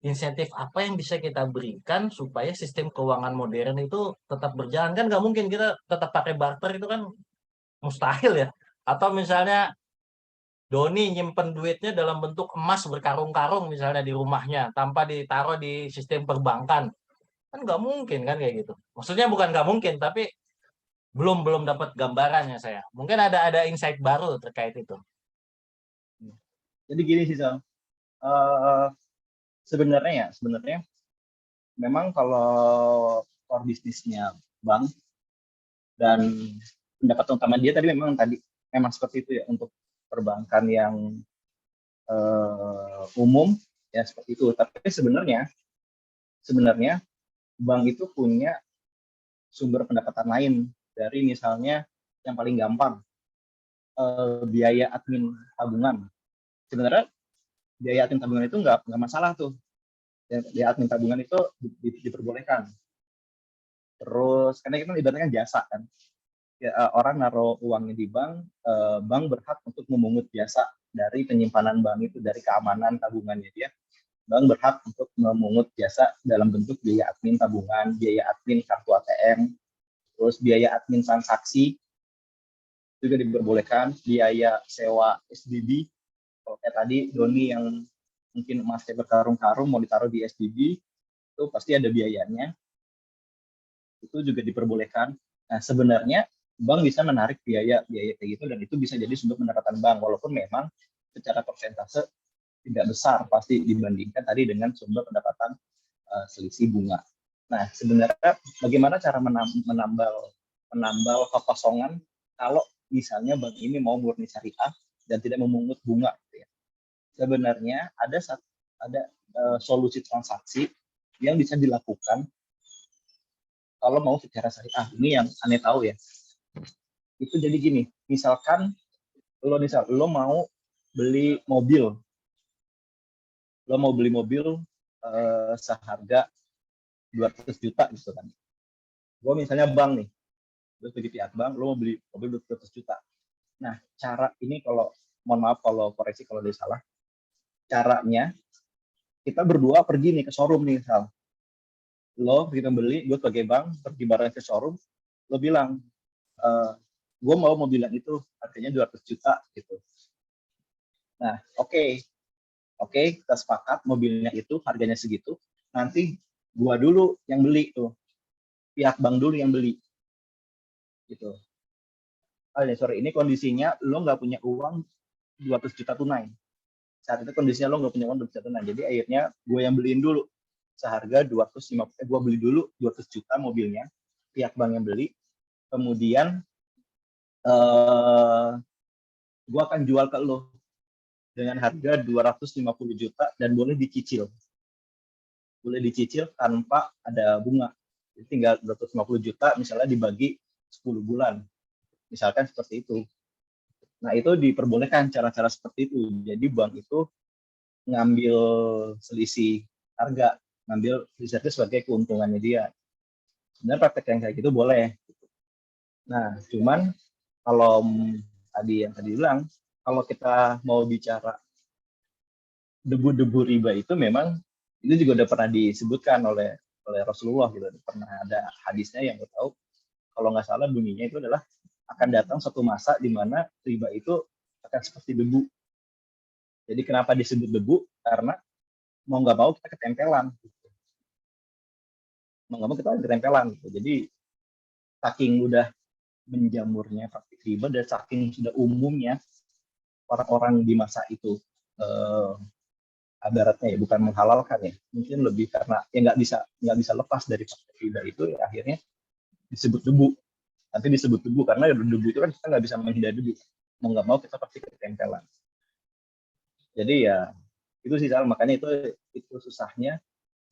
insentif apa yang bisa kita berikan supaya sistem keuangan modern itu tetap berjalan. Kan nggak mungkin kita tetap pakai barter, itu kan mustahil ya. Atau misalnya Doni nyimpen duitnya dalam bentuk emas berkarung-karung misalnya di rumahnya tanpa ditaruh di sistem perbankan. Kan nggak mungkin kan kayak gitu. Maksudnya bukan nggak mungkin, tapi belum dapat gambarannya saya. Mungkin ada insight baru terkait itu. Jadi gini sih Sal, Eh, sebenarnya memang kalau core bisnisnya bank dan pendapatan utama dia tadi memang seperti itu ya, untuk perbankan yang umum ya seperti itu. Tapi sebenarnya bank itu punya sumber pendapatan lain dari misalnya yang paling gampang, biaya admin tabungan. Sebenarnya biaya admin tabungan itu nggak masalah tuh. Biaya admin tabungan itu diperbolehkan. Terus karena itu ibaratnya kan jasa kan. Ya, orang naruh uangnya di bank, bank berhak untuk memungut jasa dari penyimpanan bank itu, dari keamanan tabungannya dia. Bank berhak untuk memungut jasa dalam bentuk biaya admin tabungan, biaya admin kartu ATM, terus biaya admin transaksi juga diperbolehkan, biaya sewa SBB. Kalau kayak tadi Doni yang mungkin emasnya berkarung-karung mau ditaruh di SBB, itu pasti ada biayanya. Itu juga diperbolehkan. Nah, sebenarnya bank bisa menarik biaya kayak gitu, dan itu bisa jadi sumber pendapatan bank, walaupun memang secara persentase tidak besar pasti dibandingkan tadi dengan sumber pendapatan selisih bunga. Nah, sebenarnya bagaimana cara menambal kekosongan kalau misalnya bank ini mau murni syariah dan tidak memungut bunga gitu ya. Sebenarnya ada solusi transaksi yang bisa dilakukan kalau mau secara syariah. Ini yang aneh tahu ya. Itu jadi gini, misalkan lo mau beli mobil, seharga 200 juta gitu kan. Gue misalnya bank nih, gue sebagai pihak bank, lo mau beli mobil 200 juta. Nah, cara ini mohon maaf kalau koreksi kalau ada salah, caranya kita berdua pergi nih ke showroom nih, misal. Lo kita beli, gue sebagai bank, pergi bareng ke showroom, lo bilang, gue mau mobil yang itu harganya 200 juta gitu. Nah, oke, kita sepakat mobilnya itu harganya segitu, nanti gua dulu yang beli tuh, pihak bank dulu yang beli gitu. Ini kondisinya lo nggak punya uang 200 juta tunai. Saat itu kondisinya lo nggak punya uang 200 juta tunai, jadi akhirnya gue yang beliin dulu seharga 250, gue beli dulu 200 juta mobilnya, pihak bank yang beli, kemudian gue akan jual ke lo dengan harga 250 juta dan boleh dicicil tanpa ada bunga. Jadi tinggal 250 juta misalnya dibagi 10 bulan. Misalkan seperti itu. Nah, itu diperbolehkan cara-cara seperti itu. Jadi bank itu ngambil selisih harga sebagai keuntungannya dia. Sebenarnya praktek yang kayak gitu boleh. Nah, cuman kalau yang tadi bilang, kalau kita mau bicara debu-debu riba itu memang itu juga udah pernah disebutkan oleh Rasulullah gitu. Pernah ada hadisnya yang gue tahu, kalau nggak salah bunyinya itu adalah akan datang suatu masa di mana riba itu akan seperti debu. Jadi kenapa disebut debu? Karena mau nggak mau kita ketempelan. Gitu. Mau nggak mau kita ketempelan. Gitu. Jadi saking udah menjamurnya praktik riba dan saking sudah umumnya orang-orang di masa itu ibaratnya ya bukan menghalalkan ya, mungkin lebih karena ya nggak bisa lepas dari praktik riba itu, ya akhirnya disebut debu. Nanti disebut debu karena debu itu kan kita nggak bisa menghindari debu, mau nggak mau kita pasti ketempelan. Jadi ya itu sih Sal, makanya itu susahnya.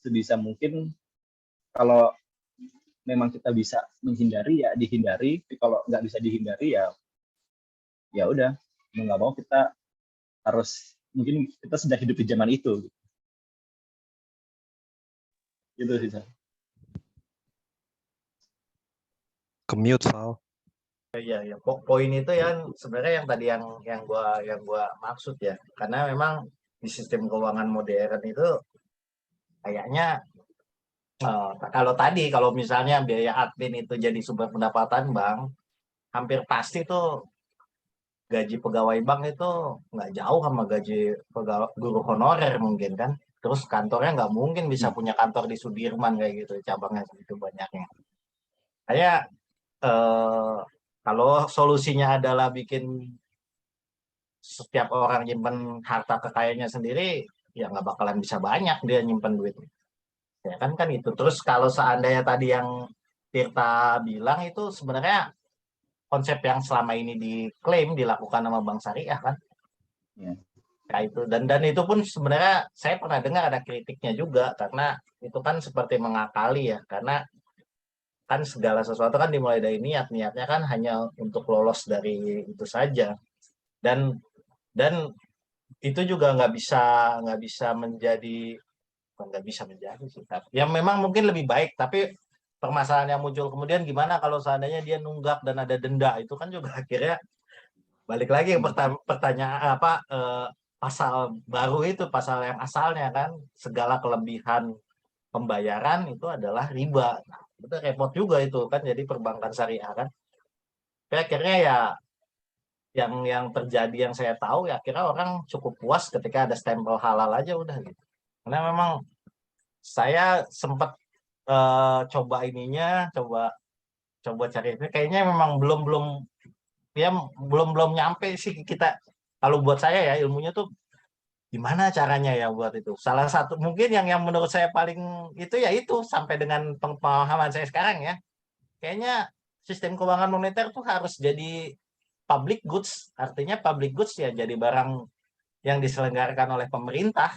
Sebisa mungkin kalau memang kita bisa menghindari ya dihindari, tapi kalau nggak bisa dihindari ya udah, mau nggak mau kita harus, mungkin kita sudah hidup di zaman itu gitu sih Sal. Commute, Val. Iya. Poin itu ya sebenarnya yang tadi yang gua maksud ya. Karena memang di sistem keuangan modern itu kayaknya kalau misalnya biaya admin itu jadi sumber pendapatan bank, hampir pasti tuh gaji pegawai bank itu nggak jauh sama gaji guru honorer mungkin kan. Terus kantornya nggak mungkin bisa punya kantor di Sudirman kayak gitu, cabangnya segitu banyaknya. Kayak kalau solusinya adalah bikin setiap orang nyimpen harta kekayaannya sendiri, ya nggak bakalan bisa banyak dia nyimpen duit. Ya kan itu. Terus kalau seandainya tadi yang Tirta bilang itu sebenarnya konsep yang selama ini diklaim dilakukan sama Bank Syariah kan. Ya. Ya itu dan itu pun sebenarnya saya pernah dengar ada kritiknya juga karena itu kan seperti mengakali ya karena kan segala sesuatu kan dimulai dari niatnya kan hanya untuk lolos dari itu saja dan itu juga nggak bisa menjadi nggak bisa menjadi sih ya memang mungkin lebih baik tapi permasalahan yang muncul kemudian gimana kalau seandainya dia nunggak dan ada denda itu kan juga akhirnya balik lagi ke pertanyaan pasal baru itu pasal yang asalnya kan segala kelebihan pembayaran itu adalah riba. Nah, itu repot juga itu kan jadi perbankan syariah kan. Tapi akhirnya ya yang terjadi yang saya tahu ya akhirnya orang cukup puas ketika ada stempel halal aja udah gitu. Karena memang saya sempat coba coba cari ini kayaknya memang belum nyampe sih kita kalau buat saya ya ilmunya tuh gimana caranya ya buat itu. Salah satu mungkin yang menurut saya paling itu ya itu sampai dengan pemahaman saya sekarang ya. Kayaknya sistem keuangan moneter tuh harus jadi public goods. Artinya public goods ya jadi barang yang diselenggarakan oleh pemerintah.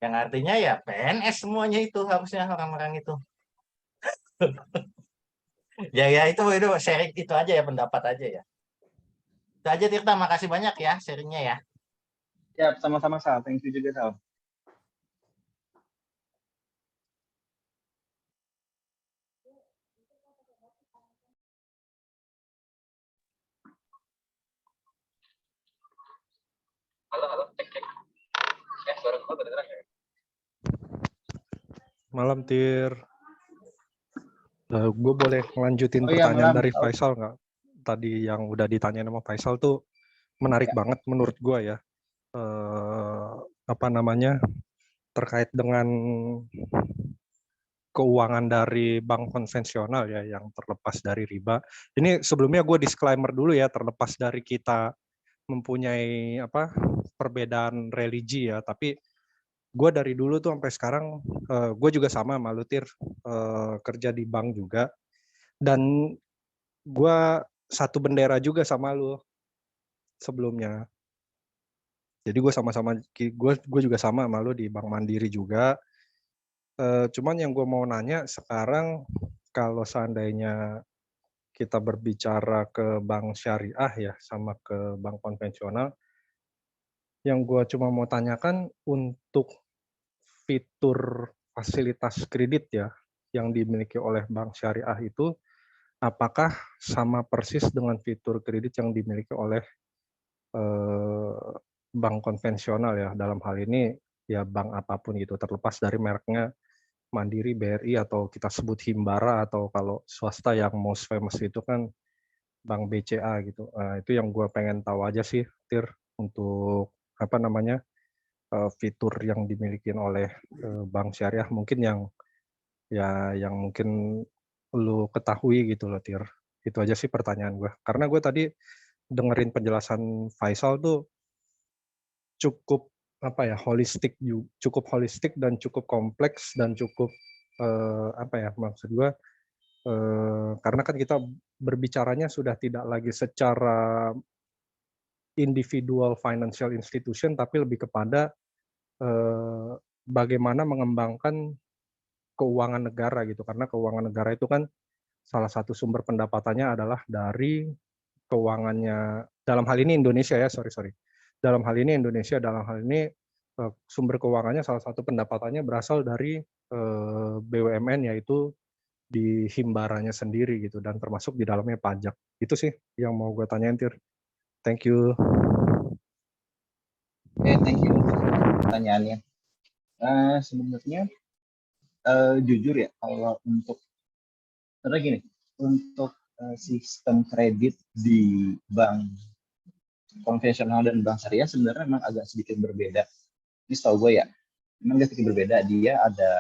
Yang artinya ya PNS semuanya itu harusnya orang-orang itu. Ya itu sharing itu aja ya pendapat aja ya. Itu aja Tirta, makasih banyak ya sharingnya ya. Ya, sama-sama Sal. Thank you juga Sal. Halo, cek. Suara gue kedengeran ya? Malam Tir. Gue boleh ngelanjutin Oh iya, pertanyaan malam. dari Oh. Faisal nggak? Tadi yang udah ditanyain sama Faisal tuh menarik Ya. banget menurut gue ya. Apa namanya terkait dengan keuangan dari bank konvensional ya yang terlepas dari riba. Ini sebelumnya gue disclaimer dulu ya, terlepas dari kita mempunyai perbedaan religi ya, tapi gue dari dulu tuh sampai sekarang gue juga sama sama Lutir kerja di bank juga dan gue satu bendera juga sama lu sebelumnya. Jadi gue sama-sama gue juga sama lu di Bank Mandiri juga. Cuman yang gue mau nanya sekarang kalau seandainya kita berbicara ke bank syariah ya sama ke bank konvensional, yang gue cuma mau tanyakan untuk fitur fasilitas kredit ya yang dimiliki oleh bank syariah itu apakah sama persis dengan fitur kredit yang dimiliki oleh bank konvensional ya dalam hal ini ya bank apapun gitu terlepas dari mereknya Mandiri, BRI atau kita sebut Himbara atau kalau swasta yang most famous itu kan Bank BCA gitu. Itu yang gue pengen tahu aja sih, Tir, untuk fitur yang dimiliki oleh bank syariah mungkin yang mungkin lu ketahui gitu loh, Tir. Itu aja sih pertanyaan gue. Karena gue tadi dengerin penjelasan Faisal tuh cukup cukup holistik dan cukup kompleks dan cukup maksud gue karena kan kita berbicaranya sudah tidak lagi secara individual financial institution tapi lebih kepada bagaimana mengembangkan keuangan negara gitu karena keuangan negara itu kan salah satu sumber pendapatannya adalah dari keuangannya dalam hal ini Indonesia ya dalam hal ini sumber keuangannya salah satu pendapatannya berasal dari BUMN yaitu di himbaranya sendiri gitu dan termasuk di dalamnya pajak. Itu sih yang mau gue tanyain, Tir. Thank you. Thank you untuk pertanyaannya. Sebenarnya jujur ya kalau karena gini untuk sistem kredit di bank konvensional dan bank syariah sebenarnya memang agak sedikit berbeda. Ini setahu gue ya. memang dia sedikit berbeda. Dia ada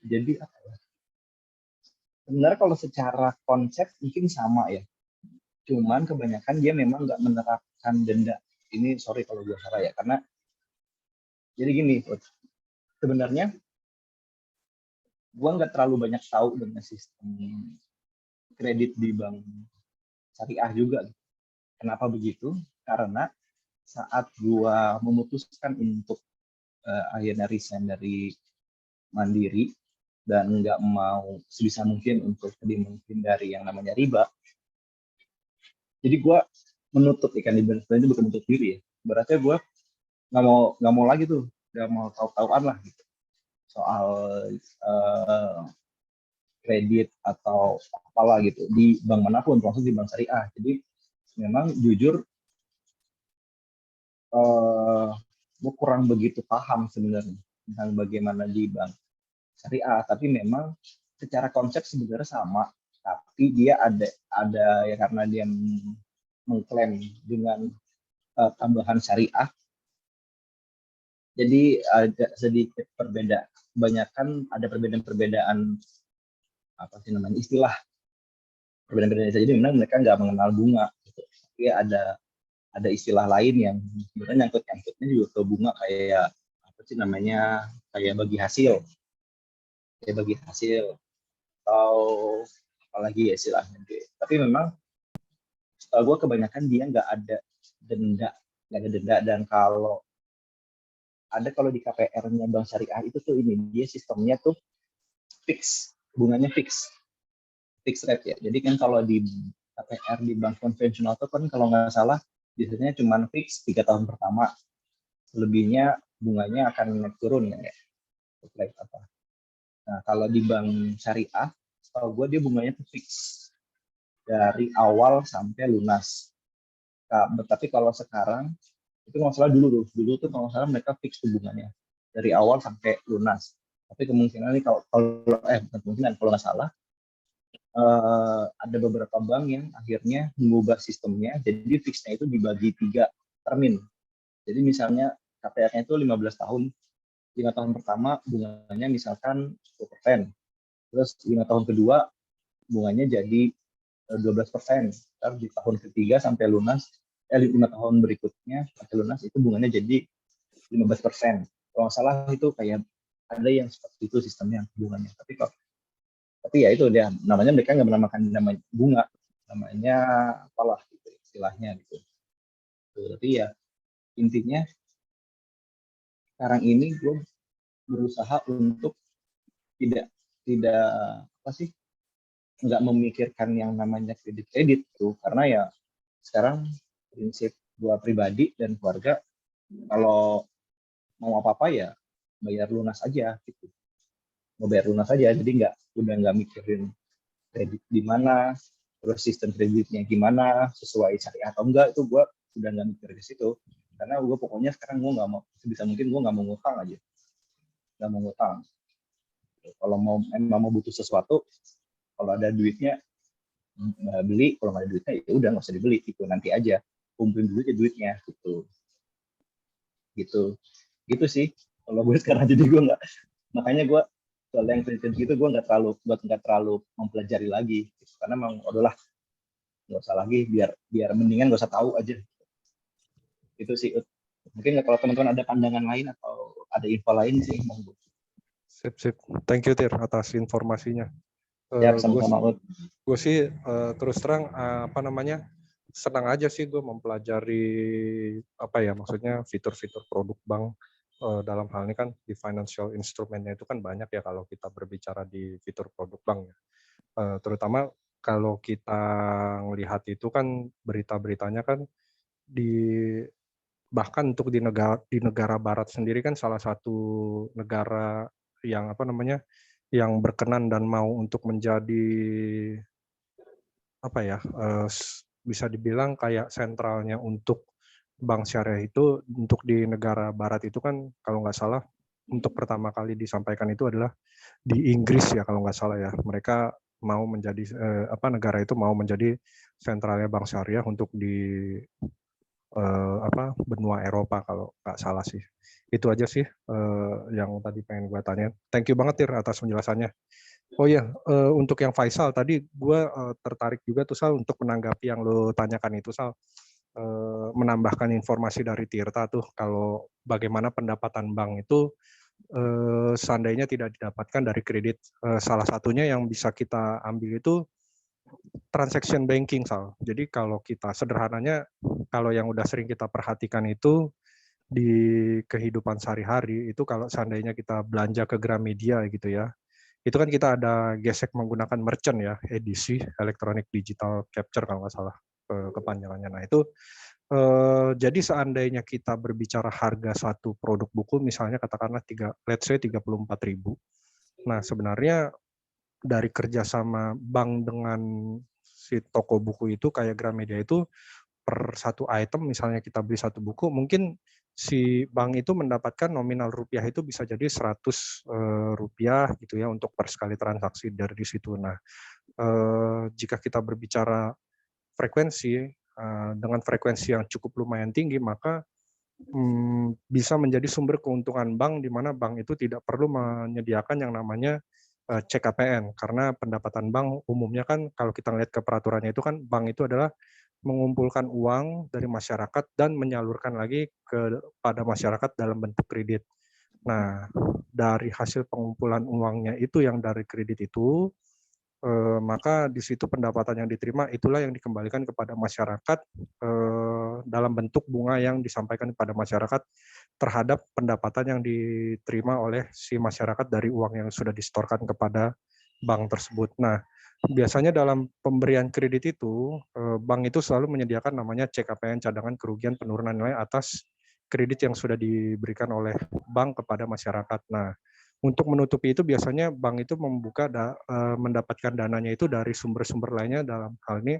jadi apa ya? Sebenarnya kalau secara konsep mungkin sama ya. Cuman kebanyakan dia memang nggak menerapkan denda. Ini sorry kalau gue salah ya, karena jadi gini, sebenarnya gue nggak terlalu banyak tahu dengan sistem kredit di bank syariah juga. Kenapa begitu? Karena saat gue memutuskan untuk akhirnya resign dari Mandiri dan nggak mau sebisa mungkin untuk menghindari yang namanya riba, jadi gue menutup ikan di bank itu bukan untuk diri ya. Berarti gue nggak mau lagi tuh, nggak mau tahu-tahuan lah gitu soal kredit atau apalah gitu di bank manapun, termasuk di bank syariah. Jadi memang jujur gue kurang begitu paham sebenarnya tentang bagaimana di bank syariah, tapi memang secara konsep sebenarnya sama, tapi dia ada ya karena dia mengklaim dengan tambahan syariah, jadi ada sedikit perbedaan. Kebanyakan ada perbedaan apa sih namanya istilah perbedaan saja. Jadi memang mereka nggak mengenal bunga, gitu. Tapi ada istilah lain yang sebenarnya nyangkutnya juga ke bunga, kayak apa sih namanya, kayak bagi hasil atau apalagi ya istilahnya. Tapi memang setahu gue kebanyakan dia nggak ada denda, dan kalau di KPR-nya bank syariah itu tuh ini dia sistemnya tuh bunganya fix rate ya. Jadi kan kalau di KPR di bank konvensional tuh kan kalau nggak salah biasanya cuma fix 3 tahun pertama, selebihnya bunganya akan naik turun ya. Like apa? Nah kalau di bank syariah, setahu gue dia bunganya tuh fix dari awal sampai lunas. Nah, tapi kalau sekarang itu nggak salah dulu tuh kalau salah mereka fix tuh bunganya dari awal sampai lunas. Tapi kemungkinan nih kalau bukan kemungkinan, kalau nggak salah ada beberapa bank yang akhirnya mengubah sistemnya, jadi fixnya itu dibagi 3 termin. Jadi misalnya KPR-nya itu 15 tahun, 5 tahun pertama bunganya misalkan 10%, terus 5 tahun kedua bunganya jadi 12%, terus di tahun ketiga sampai lunas, 5 tahun berikutnya sampai lunas itu bunganya jadi 15%. Kalau nggak salah itu kayak ada yang seperti itu sistemnya bunganya. Tapi ya itu dia namanya, mereka nggak menamakan namanya bunga, namanya apalah gitu istilahnya gitu. Tapi ya intinya sekarang ini gue berusaha untuk tidak apa sih, nggak memikirkan yang namanya kredit tuh, karena ya sekarang prinsip gue pribadi dan keluarga kalau mau apa-apa ya bayar lunas aja gitu, mau bayar lunas aja, jadi udah nggak mikirin kredit di mana, terus sistem kreditnya gimana, sesuai syariah atau enggak, itu gue udah nggak mikir ke situ, karena gue pokoknya sekarang gue nggak mau, sebisa mungkin gue nggak mau ngutang aja, nggak mau ngutang. Kalau emang mau butuh sesuatu, kalau ada duitnya beli, kalau nggak ada duitnya ya udah nggak usah dibeli, gitu, nanti aja kumpulin dulu aja duitnya gitu sih kalau gue sekarang. Jadi gue nggak, makanya gue soal yang kredit gitu gue nggak terlalu mempelajari lagi gitu. Karena memang udahlah nggak usah lagi, biar mendingan nggak usah tahu aja itu sih. Mungkin kalau teman-teman ada pandangan lain atau ada info lain sih monggo. Sip. Thank you Tir atas informasinya. Ya, sama-sama. Gue sih terus terang senang aja sih gue mempelajari maksudnya fitur-fitur produk bank. Dalam hal ini kan di financial instrumentnya itu kan banyak ya kalau kita berbicara di fitur produk bank ya. Terutama kalau kita melihat itu kan berita-beritanya kan bahkan untuk di negara barat sendiri kan salah satu negara yang yang berkenan dan mau untuk menjadi bisa dibilang kayak sentralnya untuk bank syariah itu untuk di negara barat itu kan kalau nggak salah untuk pertama kali disampaikan itu adalah di Inggris ya kalau nggak salah ya. Mereka mau menjadi negara itu mau menjadi sentralnya bank syariah untuk di benua Eropa kalau nggak salah sih. Itu aja sih yang tadi pengen gue tanya. Thank you banget Tir atas penjelasannya. Oh iya, untuk yang Faisal tadi gue tertarik juga tuh Sal untuk menanggapi yang lo tanyakan itu Sal. Menambahkan informasi dari Tirta tuh kalau bagaimana pendapatan bank itu seandainya tidak didapatkan dari kredit. Salah satunya yang bisa kita ambil itu transaction banking Sal. Jadi kalau kita sederhananya kalau yang udah sering kita perhatikan itu di kehidupan sehari-hari itu kalau seandainya kita belanja ke Gramedia gitu ya. Itu kan kita ada gesek menggunakan merchant ya, edisi Electronic Digital Capture kalau nggak salah kepanjangannya. Nah itu jadi seandainya kita berbicara harga satu produk buku, misalnya katakanlah let's say 34.000. Nah sebenarnya dari kerjasama bank dengan si toko buku itu kayak Gramedia itu per satu item, misalnya kita beli satu buku, mungkin si bank itu mendapatkan nominal rupiah itu bisa jadi 100 rupiah gitu ya untuk per sekali transaksi dari situ. Nah jika kita berbicara frekuensi, dengan frekuensi yang cukup lumayan tinggi, maka bisa menjadi sumber keuntungan bank di mana bank itu tidak perlu menyediakan yang namanya CKPN, karena pendapatan bank umumnya kan kalau kita lihat ke peraturannya itu kan bank itu adalah mengumpulkan uang dari masyarakat dan menyalurkan lagi kepada masyarakat dalam bentuk kredit. Nah, dari hasil pengumpulan uangnya itu yang dari kredit itu, maka di situ pendapatan yang diterima itulah yang dikembalikan kepada masyarakat dalam bentuk bunga yang disampaikan kepada masyarakat terhadap pendapatan yang diterima oleh si masyarakat dari uang yang sudah disetorkan kepada bank tersebut. Nah, biasanya dalam pemberian kredit itu, bank itu selalu menyediakan namanya CKPN, cadangan kerugian penurunan nilai atas kredit yang sudah diberikan oleh bank kepada masyarakat. Nah, untuk menutupi itu biasanya bank itu mendapatkan dananya itu dari sumber-sumber lainnya, dalam hal ini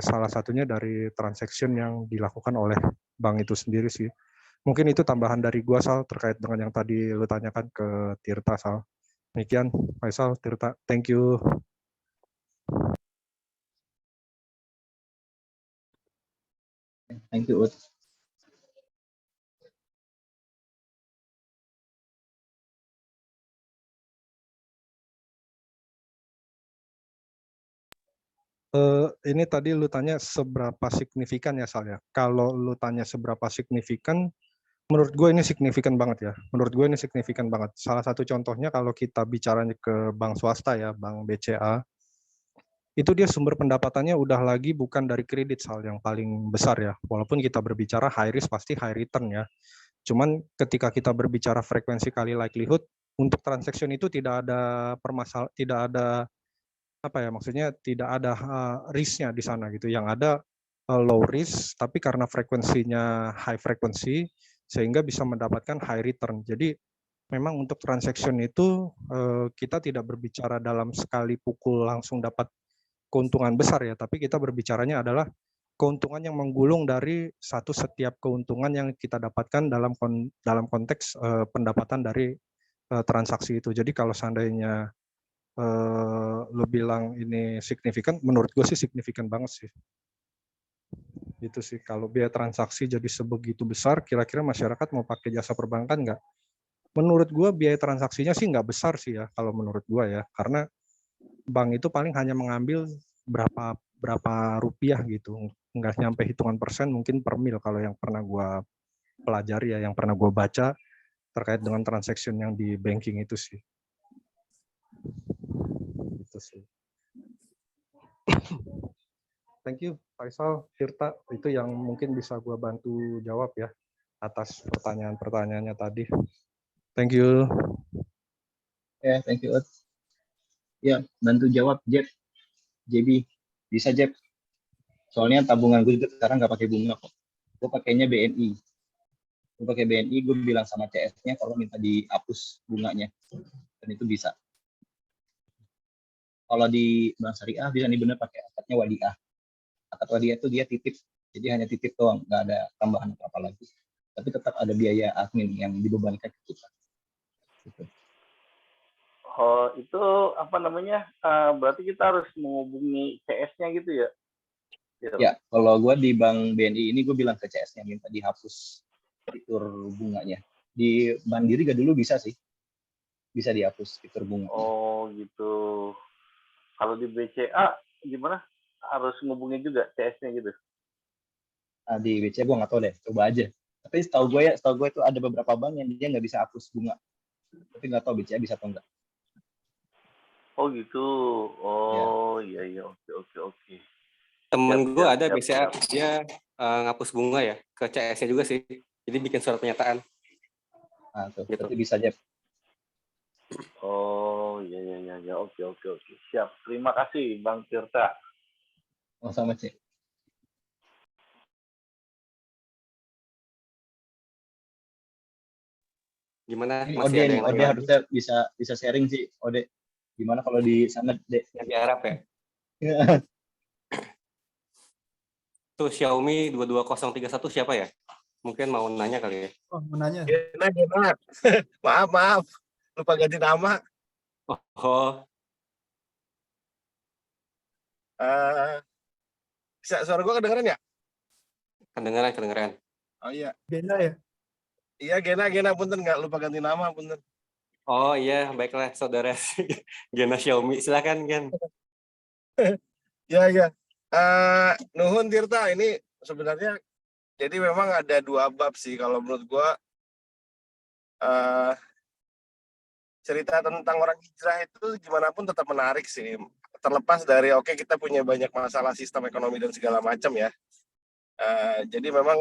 salah satunya dari transaction yang dilakukan oleh bank itu sendiri sih. Mungkin itu tambahan dari gua Sal terkait dengan yang tadi lu tanyakan ke Tirta Sal. Demikian Faisal, Tirta, thank you. Thank you, Ut. Ini tadi lu tanya seberapa signifikan ya Sal ya. Kalau lu tanya seberapa signifikan, menurut gue ini signifikan banget ya. Menurut gue ini signifikan banget. Salah satu contohnya kalau kita bicara ke bank swasta ya, bank BCA, itu dia sumber pendapatannya udah lagi bukan dari kredit Sal yang paling besar ya. Walaupun kita berbicara high risk pasti high return ya. Cuman ketika kita berbicara frekuensi kali likelihood, untuk transaction itu tidak ada tidak ada apa ya, maksudnya tidak ada risk-nya di sana gitu. Yang ada low risk, tapi karena frekuensinya high frequency, sehingga bisa mendapatkan high return. Jadi memang untuk transaction itu kita tidak berbicara dalam sekali pukul langsung dapat keuntungan besar ya, tapi kita berbicaranya adalah keuntungan yang menggulung dari setiap keuntungan yang kita dapatkan dalam konteks pendapatan dari transaksi itu. Jadi kalau seandainya lo bilang ini signifikan, menurut gue sih signifikan banget sih. Itu sih, kalau biaya transaksi jadi sebegitu besar, kira-kira masyarakat mau pakai jasa perbankan nggak? Menurut gue biaya transaksinya sih nggak besar sih ya, kalau menurut gue ya, karena bank itu paling hanya mengambil berapa rupiah gitu, nggak nyampe hitungan persen, mungkin per mil kalau yang pernah gue pelajari ya, yang pernah gue baca terkait dengan transaction yang di banking itu sih. Itu sih. Thank you, Faisal, Tirta. Itu yang mungkin bisa gue bantu jawab ya atas pertanyaan-pertanyaannya tadi. Thank you. Ya, thank you, Ut. Ya, bantu jawab, Jeb. JB, bisa, Jeb. Soalnya tabungan gue juga sekarang nggak pakai bunga kok. Gue pakainya BNI. Gue pakai BNI, gue bilang sama CS-nya kalau minta dihapus bunganya. Dan itu bisa. Kalau di bank syariah bisa nih bener pakai akadnya wadiah. Akad wadiah itu dia titip, jadi hanya titip doang, nggak ada tambahan apa lagi. Tapi tetap ada biaya admin yang dibebankan ke kita. Gitu. Oh, itu apa namanya? Berarti kita harus menghubungi CS-nya gitu ya? Gitu. Ya, kalau gue di Bank BNI ini gue bilang ke CS-nya minta dihapus fitur bunganya. Di Mandiri gak dulu bisa sih, bisa dihapus fitur bunga. Oh gitu. Kalau di BCA gimana? Harus ngubungin juga CS-nya gitu? Nah, di BCA gue nggak tahu deh, coba aja. Tapi setahu gue itu ada beberapa bank yang dia nggak bisa hapus bunga. Tapi nggak tahu BCA bisa atau enggak. Oh gitu. Oh iya, oke. Temen gue Siap, ada siap, BCA, siap. dia ngapus bunga ya, ke CS-nya juga sih. Jadi bikin surat pernyataan. Nah, tuh, Gitu. berarti bisa aja. Oh iya, oke. Siap. Terima kasih Bang Tirta. Oh, sama sih. Gimana? Ini Masih Ode ada nih, yang Ode lain lagi? harusnya bisa sharing sih, Ode. Gimana kalau di sana, Dek? Yang di Arab ya? Tuh Xiaomi 22031 siapa ya? Mungkin mau nanya kali ya. Oh, mau nanya. Gena. Maaf. Lupa ganti nama. Oh, Bisa suara gue kedengeran ya? kedengeran. Oh iya. Gena ya? Iya, Gena. Punten, nggak lupa ganti nama. Punten. Oh iya, baiklah saudara Gena Xiaomi. Silakan Gen. Iya. Nuhun Tirta, ini sebenarnya jadi memang ada dua bab sih kalau menurut gue. Cerita tentang orang hijrah itu gimana pun tetap menarik sih. Terlepas dari oke kita punya banyak masalah sistem ekonomi dan segala macam ya. Jadi memang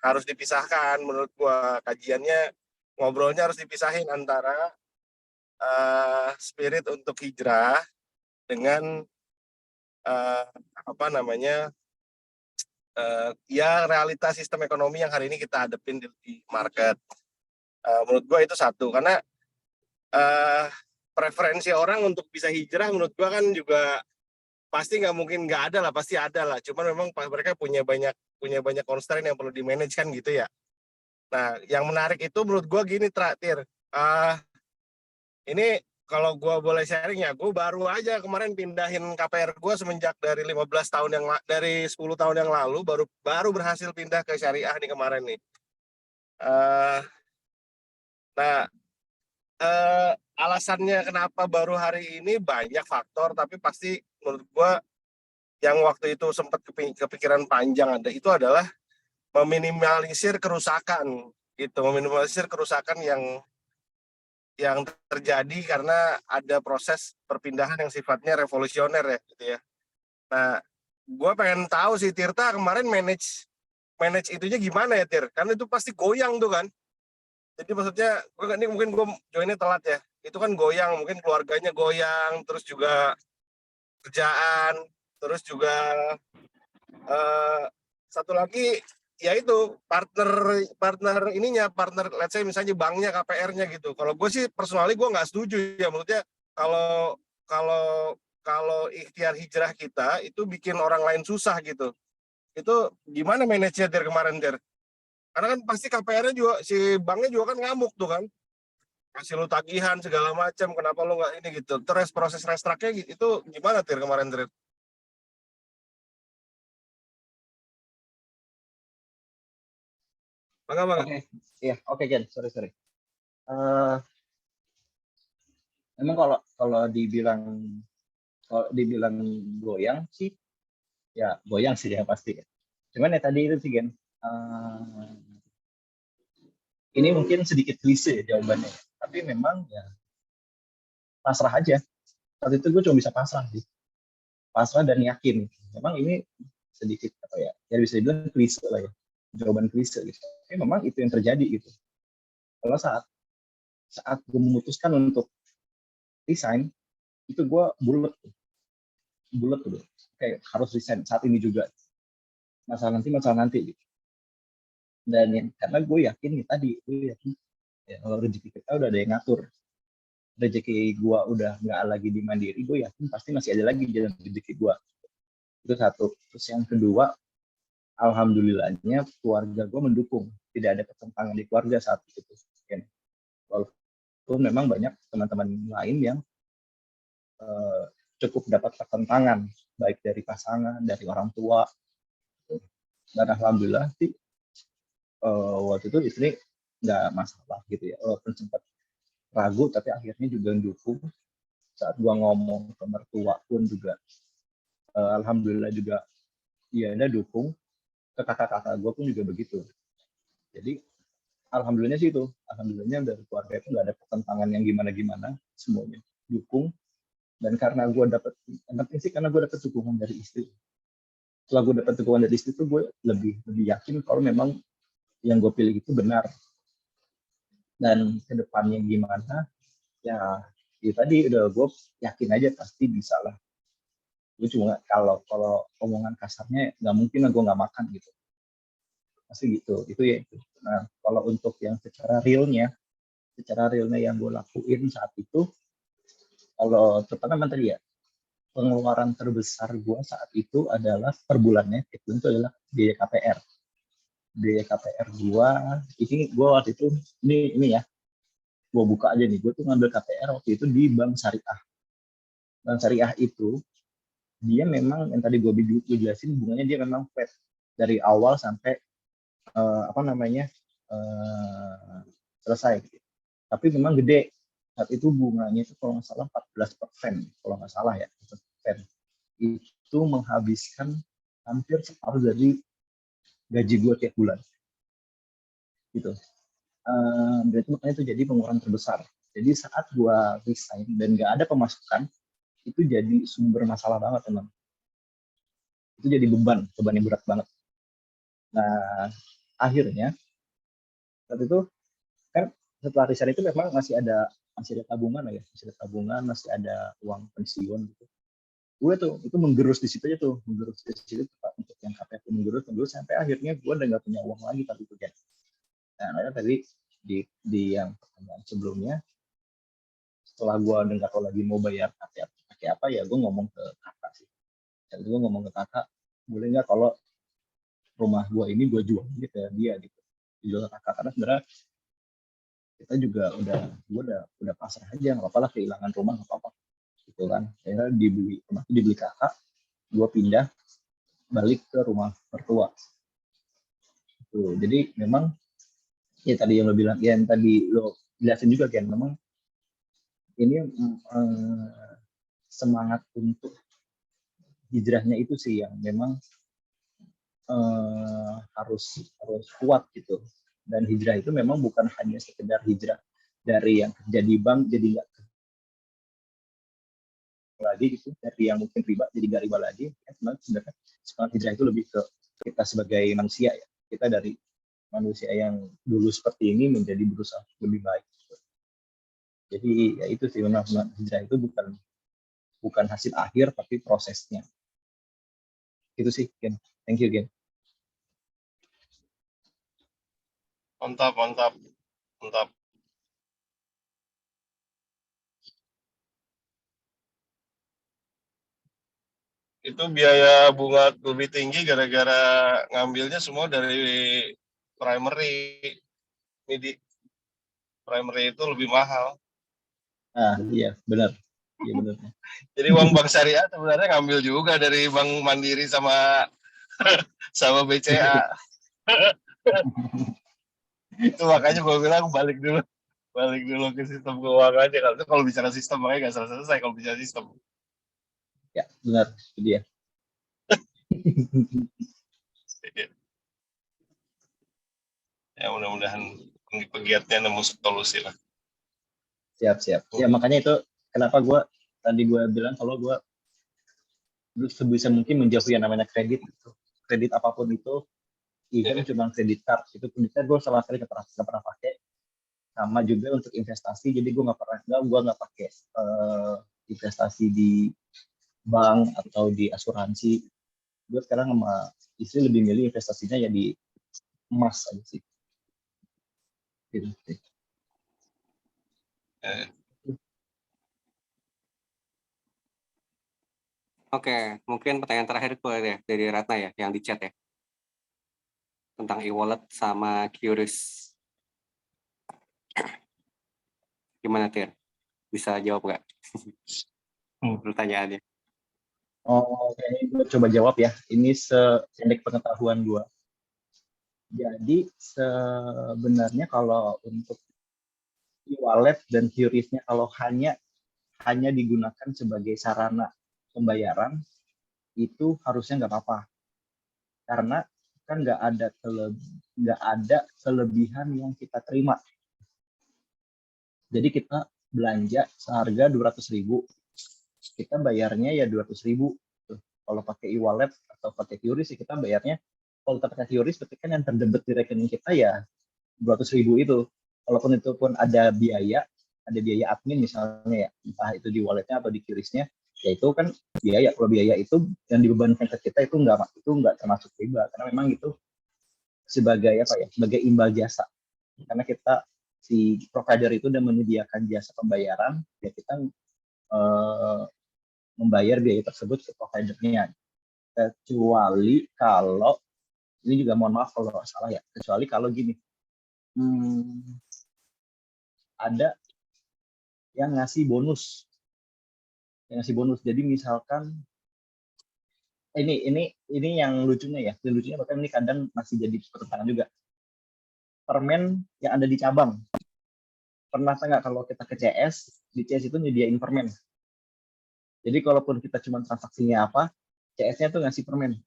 harus dipisahkan menurut gua, kajiannya ngobrolnya harus dipisahin antara spirit untuk hijrah dengan ya realitas sistem ekonomi yang hari ini kita hadapin di market. Menurut gua itu satu, karena preferensi orang untuk bisa hijrah menurut gua kan juga pasti nggak mungkin nggak ada lah, pasti ada lah. Cuman memang mereka punya banyak constraint yang perlu di manage kan gitu ya. Nah, yang menarik itu menurut gue gini terakhir. Ini kalau gue boleh sharing ya, gue baru aja kemarin pindahin KPR gue semenjak dari 10 tahun yang lalu baru berhasil pindah ke syariah nih kemarin nih. Alasannya kenapa baru hari ini banyak faktor, tapi pasti menurut gue yang waktu itu sempat kepikiran panjang itu adalah meminimalisir kerusakan yang terjadi karena ada proses perpindahan yang sifatnya revolusioner ya gitu ya. Nah, gue pengen tahu sih Tirta kemarin manage itunya gimana ya Tir? Karena itu pasti goyang tuh kan. Jadi maksudnya ini mungkin gue joinnya telat ya. Itu kan goyang, mungkin keluarganya goyang, terus juga kerjaan, terus juga satu lagi yaitu partner let's say misalnya banknya KPR-nya gitu. Kalau gue sih personally gue nggak setuju ya, menurutnya kalau ikhtiar hijrah kita itu bikin orang lain susah gitu. Itu gimana manage-nya Dir kemarin Dir? Karena kan pasti KPR-nya juga, si banknya juga kan ngamuk tuh kan, kasih lu tagihan segala macam, kenapa lu nggak ini gitu. Terus proses restruknya itu gimana Dir kemarin Dir? Bangga. Oke, iya, oke Gen, sorry. Emang kalau dibilang goyang sih, ya goyang sih ya pasti. Cuman ya tadi itu sih Gen, ini mungkin sedikit klise jawabannya, tapi memang ya pasrah aja. Saat itu gue cuma bisa pasrah dan yakin. Memang ini sedikit apa ya bisa dibilang klise lah ya, jawaban klise gitu. Tapi memang itu yang terjadi gitu. Kalau saat gue memutuskan untuk resign, itu gue bulat tuh, kayak harus resign saat ini juga. Masalah nanti gitu. Dan karena gue yakin ya, kalau rezeki kita udah ada yang ngatur, rezeki gue udah nggak lagi di Mandiri, gue yakin pasti masih ada lagi jalan rezeki gue. Itu satu. Terus yang kedua, alhamdulillahnya keluarga gue mendukung, tidak ada pertentangan di keluarga saat itu. Walaupun memang banyak teman-teman lain yang cukup dapat pertentangan, baik dari pasangan, dari orang tua, Dan alhamdulillah sih waktu itu istri nggak masalah gitu ya, walaupun sempat ragu tapi akhirnya juga dukung. Saat gua ngomong ke mertua pun juga alhamdulillah juga ya ada dukung. Ke kakak-kakak gue pun juga begitu. Jadi alhamdulillahnya sih itu, alhamdulillahnya dari keluarga itu nggak ada pertentangan yang gimana-gimana, semuanya dukung. Dan karena gue dapet, yang penting sih karena gue dapet dukungan dari istri. Setelah gue dapet dukungan dari istri itu gue lebih yakin kalau memang yang gue pilih itu benar. Dan kedepannya gimana, ya tadi udah gue yakin aja pasti bisa lah. Gue cuma kalau omongan kasarnya nggak mungkin lah gue nggak makan gitu, pasti gitu. Itu ya itu. Nah kalau untuk yang secara realnya yang gue lakuin saat itu, kalau terutama tadi ya, pengeluaran terbesar gue saat itu adalah per bulannya itu adalah biaya KPR. Biaya KPR gue waktu itu ini ya, gue buka aja nih, gue tuh ngambil KPR waktu itu di Bank Syariah. Bank Syariah itu dia memang yang tadi gue jelasin, bunganya dia memang flat dari awal sampai selesai. Tapi memang gede. Saat itu bunganya itu kalau nggak salah 14%, kalau nggak salah ya, 14%. Itu menghabiskan hampir separuh dari gaji gue tiap bulan. Gitu. Berarti makanya itu jadi pengeluaran terbesar. Jadi saat gue resign dan nggak ada pemasukan, itu jadi sumber masalah banget teman. Itu jadi beban yang berat banget. Nah akhirnya saat itu kan setelah resign itu memang masih ada tabungan lah ya, masih ada uang pensiun gitu. Gue tuh itu menggerus di situ aja tuh, untuk yang KPR itu menggerus sampai akhirnya gue udah nggak punya uang lagi tadi itu kan. Nah tadi di yang pertanyaan sebelumnya, setelah gue dengar kalau lagi mau bayar pakai apa ya, gue ngomong ke kakak sih. Jadi gue ngomong ke kakak, boleh nggak kalau rumah gue ini gue jual gitu ke dia gitu, dijual ke kakak, karena sebenarnya kita juga udah pasrah aja, nggak apa-apa lah kehilangan rumah, nggak apa-apa gitu kan. Akhirnya rumah itu dibeli kakak, gue pindah balik ke rumah mertua. Tuh, jadi memang ya tadi yang lo bilang, ya yang tadi lo jelasin juga kan, memang ini semangat untuk hijrahnya itu sih yang memang harus kuat gitu. Dan hijrah itu memang bukan hanya sekedar hijrah dari yang kerja di bank jadi nggak lagi gitu, dari yang mungkin riba jadi nggak riba lagi. Sebenarnya semangat hijrah itu lebih ke kita sebagai manusia ya, kita dari manusia yang dulu seperti ini menjadi berusaha lebih baik gitu. Jadi ya itu sih, memang hijrah itu bukan hasil akhir tapi prosesnya. Itu sih Gen. Thank you Gen. Mantap. Itu biaya bunga lebih tinggi gara-gara ngambilnya semua dari primary. Midi primary itu lebih mahal. Iya benar. Iya benar. Jadi uang bank syariah sebenarnya ngambil juga dari Bank Mandiri sama BCA. Itu makanya gue bilang balik dulu ke sistem keuangannya. Kalau bicara sistem makanya nggak selesai kalau bicara sistem. Ya benar, itu dia. Ya mudah-mudahan pegiatnya nemu solusi lah. Siap. Ya makanya itu kenapa tadi gue bilang kalau gue sebisa mungkin menjauhi yang namanya kredit gitu. Kredit apapun itu, even cuma kredit card itu pun gue sama sekali nggak pernah pakai. Sama juga untuk investasi, jadi gue nggak pakai investasi di bank atau di asuransi. Gue sekarang sama istri lebih milih investasinya ya di emas aja sih. Gitu sih. Oke, mungkin pertanyaan terakhir boleh dari Ratna ya, yang di chat ya, tentang e-wallet sama QRIS. Gimana Tir? Bisa jawab nggak? Pertanyaannya. Oke, gue coba jawab ya. Ini sependek pengetahuan gue. Jadi sebenarnya kalau untuk e-wallet dan QRIS-nya kalau hanya digunakan sebagai sarana pembayaran, itu harusnya nggak apa-apa. Karena kan nggak ada kelebihan yang kita terima. Jadi kita belanja seharga 200.000, kita bayarnya ya 200.000. Kalau pakai e-wallet atau pakai QRIS, kita bayarnya, kalau kita pakai QRIS, berarti kan yang terdebit di rekening kita ya 200.000 itu. Walaupun itu pun ada biaya admin misalnya ya, entah itu di walletnya atau di QRIS-nya, ya itu kan biaya. Kalau biaya itu yang dibebankan ke kita itu nggak termasuk riba, karena memang itu sebagai sebagai imbal jasa. Karena kita si provider itu udah menyediakan jasa pembayaran, ya kita membayar biaya tersebut ke providernya. Kecuali kalau, ini juga mohon maaf kalau salah ya, kecuali kalau gini, ada yang ngasih bonus. Jadi misalkan ini yang lucunya ya. Lucunya bahkan ini kadang masih jadi pertentangan juga. Permen yang ada di cabang. Pernah nggak kalau kita ke CS, di CS itu nyediain permen. Jadi kalaupun kita cuma transaksinya apa, CS-nya tuh ngasih permen.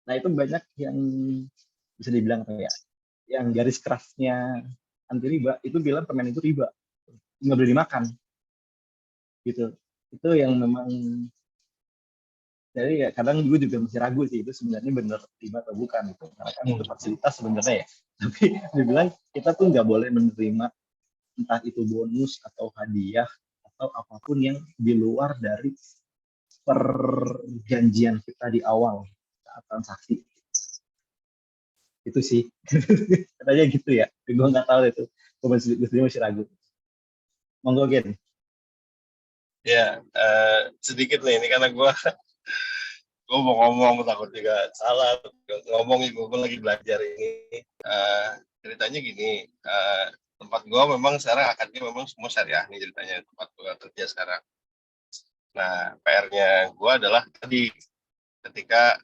Nah, itu banyak yang bisa dibilang yang garis kerasnya anti riba itu bilang permen itu riba, nggak boleh dimakan gitu. Itu yang memang, jadi ya kadang gue juga masih ragu sih itu sebenarnya benar riba atau bukan gitu, karena kan itu fasilitas sebenarnya ya, tapi dibilang kita tuh nggak boleh menerima entah itu bonus atau hadiah atau apapun yang di luar dari perjanjian kita di awal saat transaksi. Itu sih katanya gitu ya, gue nggak tahu itu, gue masih ragu. Monggo Gen. Ya, sedikit nih, ini karena gue mau ngomong takut juga salah ngomong, gue lagi belajar ini. Ceritanya gini, tempat gue memang sekarang akadnya memang semua syariah nih ceritanya, tempat gue kerja sekarang. Nah, PR-nya gue adalah tadi ketika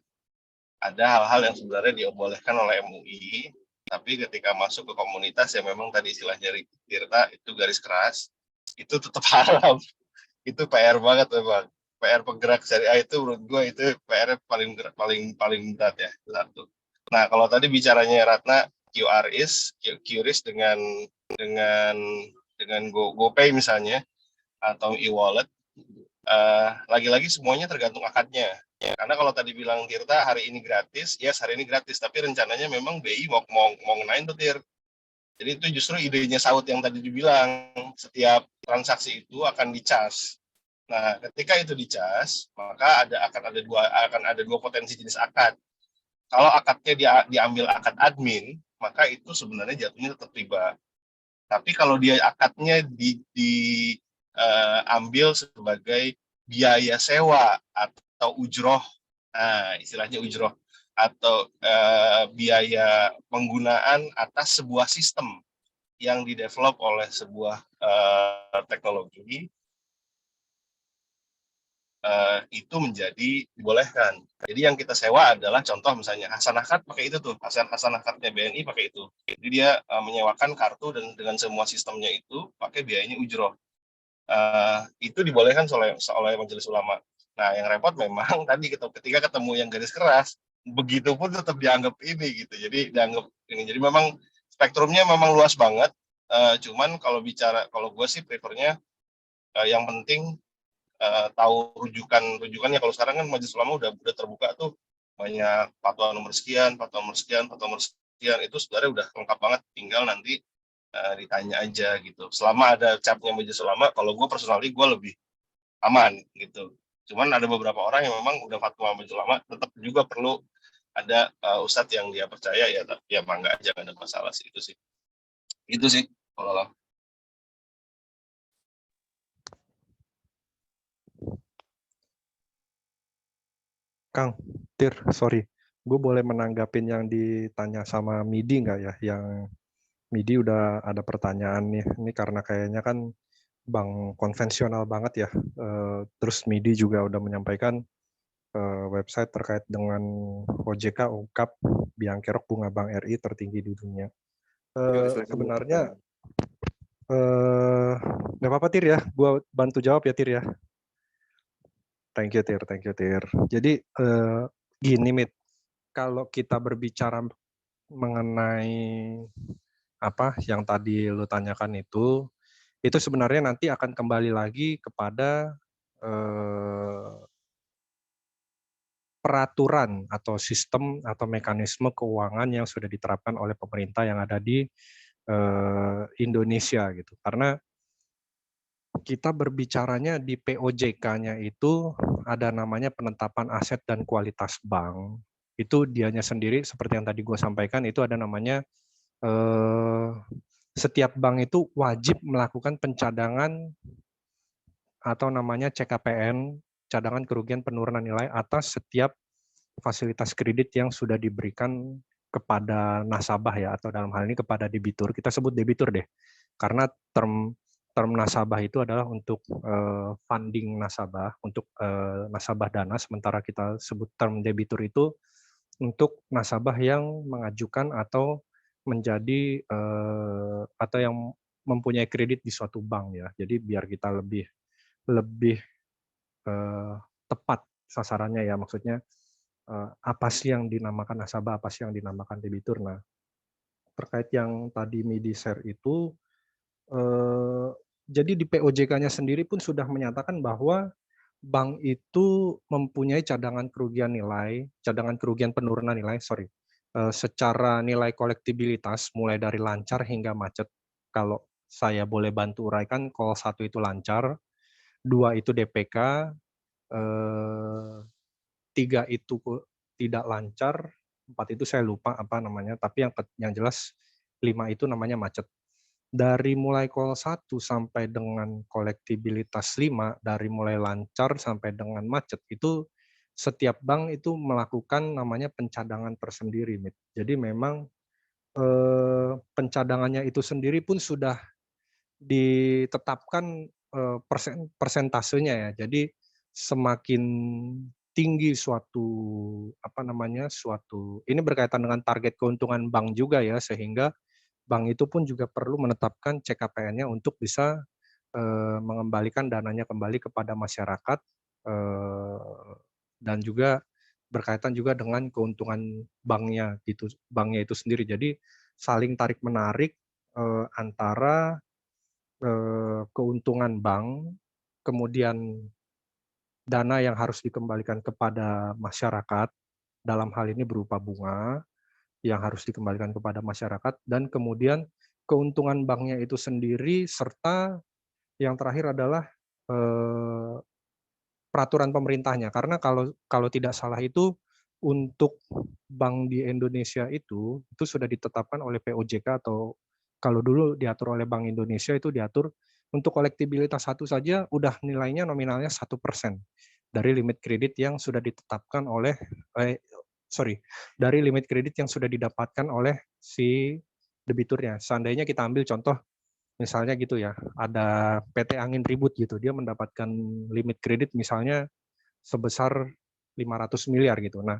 ada hal-hal yang sebenarnya dibolehkan oleh MUI, tapi ketika masuk ke komunitas yang memang tadi istilahnya Tirta itu garis keras, itu tetap haram. Itu PR banget memang. PR penggerak syariah itu menurut gue itu PR paling berat ya, satu. Nah, kalau tadi bicaranya Ratna QRIS dengan GoPay misalnya atau e-wallet, lagi-lagi semuanya tergantung akadnya. Karena kalau tadi bilang Tirta hari ini gratis, yes hari ini gratis, tapi rencananya memang BI mau ngenain tuh Tir. Jadi itu justru idenya Saud yang tadi dibilang, setiap transaksi itu akan dicas. Nah, ketika itu dicas, maka akan ada dua potensi jenis akad. Kalau akadnya diambil akad admin, maka itu sebenarnya jatuhnya tetap riba. Tapi kalau dia akadnya diambil sebagai biaya sewa atau ujroh, nah istilahnya ujroh, atau biaya penggunaan atas sebuah sistem yang didevelop oleh sebuah teknologi, itu menjadi dibolehkan. Jadi yang kita sewa adalah contoh misalnya Hasan Akad pakai itu tuh, Hasan Akadnya BNI pakai itu. Jadi dia menyewakan kartu dan dengan semua sistemnya itu pakai biayanya ujroh. Itu dibolehkan oleh Majelis Ulama. Nah, yang repot memang tadi ketika ketemu yang garis keras, begitu pun tetap dianggap ini gitu. Jadi dianggap ini. Jadi memang spektrumnya memang luas banget. Cuman kalau gue sih prefernya yang penting tahu rujukannya. Kalau sekarang kan Majelis Ulama udah terbuka tuh, banyak fatwa nomor sekian itu sebenarnya udah lengkap banget, tinggal nanti ditanya aja gitu. Selama ada capnya Majelis Ulama, kalau gue personally gue lebih aman gitu. Cuman ada beberapa orang yang memang udah fatwa Majelis Ulama, tetap juga perlu ada ustadz yang dia percaya ya bangga aja, gak ada masalah sih, itu sih kalau Kang, Tir, sorry. Gue boleh menanggapin yang ditanya sama Midi nggak ya? Yang Midi udah ada pertanyaan nih. Ini karena kayaknya kan bank konvensional banget ya. Terus Midi juga udah menyampaikan website terkait dengan OJK ungkap biang kerok bunga Bank RI tertinggi di dunia. Sebenarnya nggak apa-apa Tir ya, gue bantu jawab ya Tir ya. Thank you Tir. Jadi gini Mit, kalau kita berbicara mengenai apa yang tadi lu tanyakan itu sebenarnya nanti akan kembali lagi kepada peraturan atau sistem atau mekanisme keuangan yang sudah diterapkan oleh pemerintah yang ada di Indonesia gitu. Karena kita berbicaranya di POJK-nya itu ada namanya penetapan aset dan kualitas bank. Itu dianya sendiri seperti yang tadi gue sampaikan, itu ada namanya setiap bank itu wajib melakukan pencadangan atau namanya CKPN, cadangan kerugian penurunan nilai atas setiap fasilitas kredit yang sudah diberikan kepada nasabah ya, atau dalam hal ini kepada debitur. Kita sebut debitur deh, karena term nasabah itu adalah untuk funding nasabah, untuk nasabah dana, sementara kita sebut term debitur itu untuk nasabah yang mengajukan atau menjadi atau yang mempunyai kredit di suatu bank ya. Jadi biar kita lebih tepat sasarannya ya, maksudnya apa sih yang dinamakan nasabah, apa sih yang dinamakan debitur. Nah, terkait yang tadi Midi share itu, jadi di POJK-nya sendiri pun sudah menyatakan bahwa bank itu mempunyai cadangan kerugian penurunan nilai, secara nilai kolektibilitas mulai dari lancar hingga macet. Kalau saya boleh bantu uraikan, call 1 itu lancar, 2 itu DPK, 3 itu tidak lancar, 4 itu saya lupa apa namanya, tapi yang jelas 5 itu namanya macet. Dari mulai call 1 sampai dengan kolektibilitas 5, dari mulai lancar sampai dengan macet, itu setiap bank itu melakukan namanya pencadangan tersendiri. Jadi memang pencadangannya itu sendiri pun sudah ditetapkan persentasenya ya. Jadi semakin tinggi suatu ini berkaitan dengan target keuntungan bank juga ya, sehingga bank itu pun juga perlu menetapkan CKPN-nya untuk bisa mengembalikan dananya kembali kepada masyarakat, dan juga berkaitan juga dengan keuntungan banknya itu sendiri. Jadi saling tarik menarik antara keuntungan bank, kemudian dana yang harus dikembalikan kepada masyarakat, dalam hal ini berupa bunga yang harus dikembalikan kepada masyarakat, dan kemudian keuntungan banknya itu sendiri, serta yang terakhir adalah peraturan pemerintahnya. Karena kalau tidak salah itu untuk bank di Indonesia itu sudah ditetapkan oleh POJK, atau kalau dulu diatur oleh Bank Indonesia itu diatur untuk kolektibilitas 1 saja udah nilainya nominalnya 1% dari limit kredit yang sudah ditetapkan oleh dari limit kredit yang sudah didapatkan oleh si debiturnya. Seandainya kita ambil contoh misalnya gitu ya, ada PT Angin Ribut gitu, dia mendapatkan limit kredit misalnya sebesar 500 miliar gitu. Nah,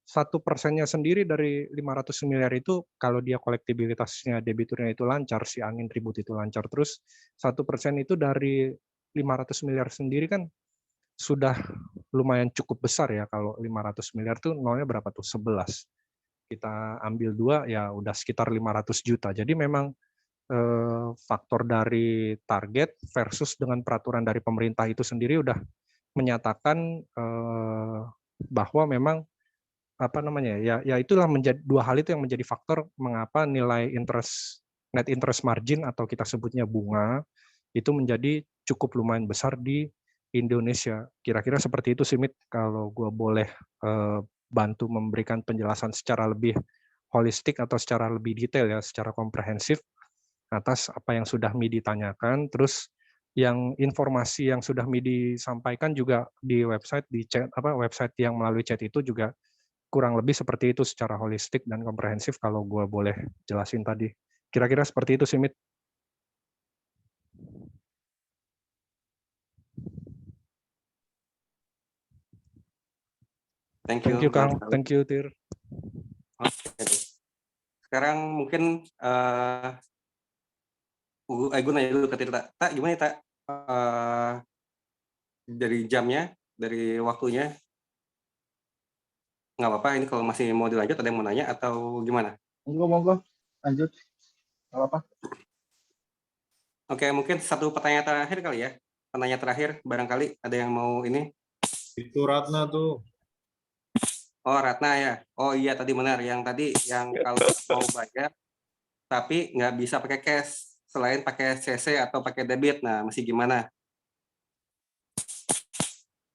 1%-nya sendiri dari 500 miliar itu, kalau dia kolektibilitasnya debiturnya itu lancar, si Angin Ribut itu lancar terus, 1% itu dari 500 miliar sendiri kan sudah lumayan cukup besar ya. Kalau 500 miliar tuh nolnya berapa tuh? 11. Kita ambil 2 ya udah sekitar 500 juta. Jadi memang faktor dari target versus dengan peraturan dari pemerintah itu sendiri udah menyatakan bahwa memang itulah menjadi 2 hal itu yang menjadi faktor mengapa nilai net interest margin atau kita sebutnya bunga itu menjadi cukup lumayan besar di Indonesia. Kira-kira seperti itu sih, Mit, kalau gue boleh bantu memberikan penjelasan secara lebih holistik atau secara lebih detail ya, secara komprehensif atas apa yang sudah Midi tanyakan. Terus yang informasi yang sudah Midi sampaikan juga di website, di chat website yang melalui chat itu juga kurang lebih seperti itu secara holistik dan komprehensif kalau gue boleh jelasin tadi. Kira-kira seperti itu sih, Mit. Thank Thank you, you, Kang. benar sekali. Thank you, Tir. Oke. Sekarang mungkin gue nanya dulu ke Tirta. Tak, gimana ya, Tak? Dari jamnya, dari waktunya, nggak apa-apa. Ini kalau masih mau dilanjut, ada yang mau nanya atau gimana? Monggo, lanjut. Nggak apa-apa. Oke, mungkin satu pertanyaan terakhir kali ya. Penanya terakhir, barangkali ada yang mau ini. Itu Ratna tuh. Oh, Ratna ya. Oh iya, tadi benar. Yang tadi, yang kalau mau bayar, tapi nggak bisa pakai cash. Selain pakai CC atau pakai debit. Nah, mesti gimana?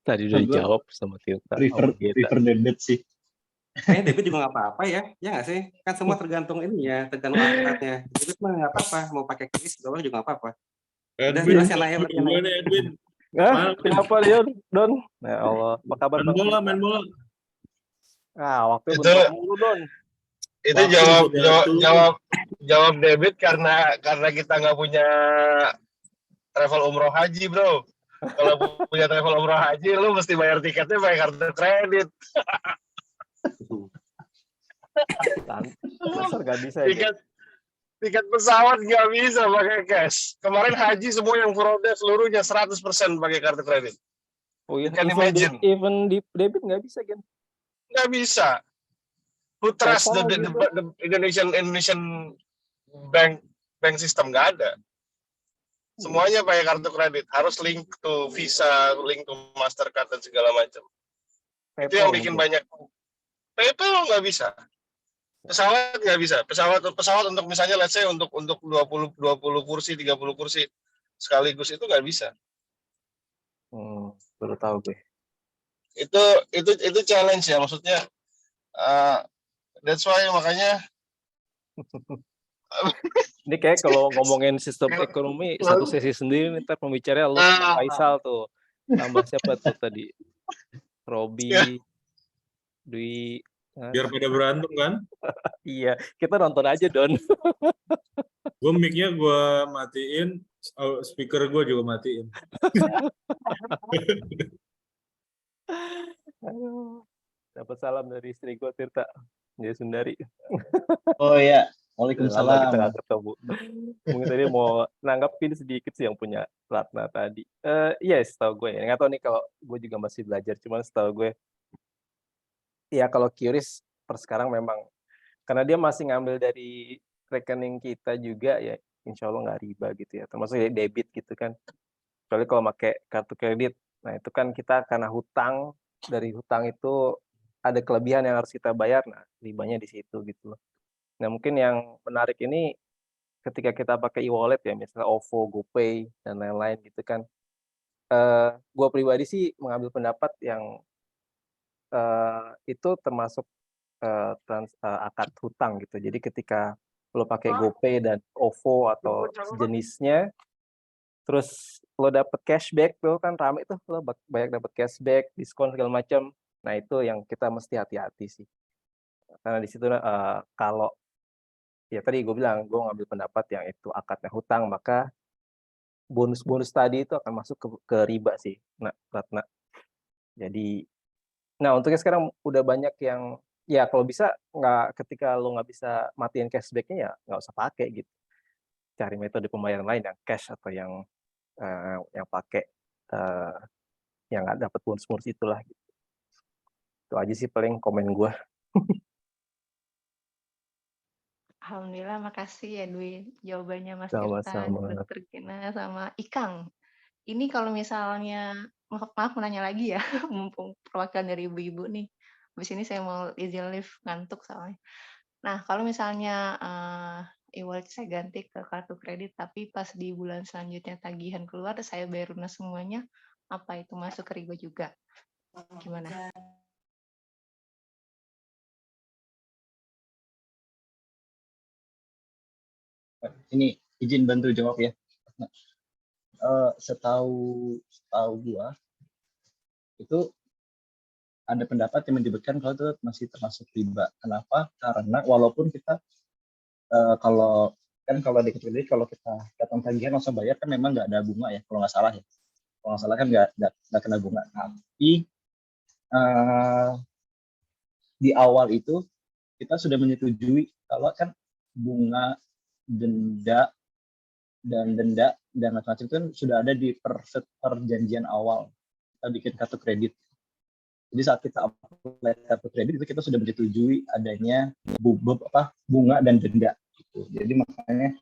Tadi udah dijawab sama Tirta. Prefer debit sih. Kayaknya debit juga nggak apa-apa ya. Ya nggak sih? Kan semua tergantung ininya, tergantung akadnya. Debit mah nggak apa-apa. Mau pakai kris doang juga nggak apa-apa. Udah Edwin, jelas ya, Naya. gimana Edwin? Kenapa dia, Don? Ya Allah, apa kabar Bang? Main bola. Waktu Itu- bentar mulu, Don. Itu jawab debit karena kita nggak punya travel umroh haji, bro. Kalau punya travel umroh haji, lu mesti bayar tiketnya pakai kartu kredit. Dasar gak bisa ya. Tiket pesawat nggak bisa pakai cash. Kemarin haji semua yang furoda seluruhnya 100% pakai kartu kredit. Oh iya, Can imagine. even di debit nggak bisa, Gen. Nggak bisa. Who trust the PayPal Indonesian bank system? Nggak ada. Semuanya pakai kartu kredit. Harus link to Visa, link to Mastercard dan segala macam. Itu yang bikin banyak. PayPal nggak bisa. Pesawat nggak bisa. Pesawat untuk misalnya let's say untuk 20 kursi, 30 kursi sekaligus itu nggak bisa. Baru tahu gue. Itu challenge ya, maksudnya that's why makanya Ini kayak kalau ngomongin sistem ekonomi satu sesi sendiri, ntar pembicaranya lu Faisal tuh, tambah siapa tuh tadi, Robi, Dwi. Biar pada berantem kan? Iya, kita nonton aja, Don. Gue mic-nya gue matiin, speaker gue juga matiin. Dapat salam dari istri gue, Tirta, dia Sundari. Oh iya, Lama waalaikumsalam. kita nggak ketemu. Mungkin tadi mau nanggapin sedikit sih yang punya Ratna tadi. Iya, setahu gue ya. Nggak tahu nih kalau gue juga masih belajar, cuman setahu gue, ya kalau QRIS per sekarang memang karena dia masih ngambil dari rekening kita juga ya, insya Allah nggak riba gitu ya, termasuk ya debit gitu kan. Kecuali kalau pakai kartu kredit, nah itu kan kita karena hutang, dari hutang itu ada kelebihan yang harus kita bayar, nah ribanya di situ gitu loh. Nah mungkin yang menarik ini ketika kita pakai e-wallet ya, misalnya OVO, GoPay dan lain-lain gitu kan. Gue pribadi sih mengambil pendapat yang itu termasuk akad hutang gitu. Jadi ketika lo pakai GoPay dan OVO atau sejenisnya, terus lo dapet cashback tuh kan rame tuh, lo banyak dapet cashback, diskon segala macam. Nah itu yang kita mesti hati-hati sih. Karena di situ kalau ya tadi gue bilang gue ngambil pendapat yang itu akadnya hutang, maka bonus-bonus tadi itu akan masuk ke riba sih. Nah, Ratna. Jadi, nah untuknya sekarang udah banyak yang ya kalau bisa ketika lo nggak bisa matiin cashback-nya ya nggak usah pakai gitu. Cari metode pembayaran lain yang cash atau yang pakai yang nggak dapat bonus-bonus itulah. Gitu. Itu aja sih paling komen gue. Alhamdulillah, makasih ya Dwi jawabannya Mas Tirta, Sama-sama. Dr. Gina, sama Ikang. Ini kalau misalnya, maaf menanya lagi ya, mumpung perwakilan dari ibu-ibu nih. Habis ini saya mau izin live, ngantuk soalnya. Nah, kalau misalnya e-wallet saya ganti ke kartu kredit, tapi pas di bulan selanjutnya tagihan keluar, saya bayar lunas semuanya, apa itu masuk ke riba juga? Gimana? Ini izin bantu jawab ya. Setahu gua itu ada pendapat yang menyebutkan kalau itu masih termasuk riba. Kenapa? Karena walaupun kita kalau di kredit kalau kita datang tagihan langsung bayar kan memang nggak ada bunga ya, kalau nggak salah ya. Kalau nggak salah kan nggak kena bunga. Tapi di awal itu kita sudah menyetujui kalau kan bunga, denda dan macam-macam itu kan sudah ada di perjanjian awal kita bikin kartu kredit. Jadi saat kita apply kartu kredit itu kita sudah menyetujui adanya bunga dan denda. Gitu. Jadi makanya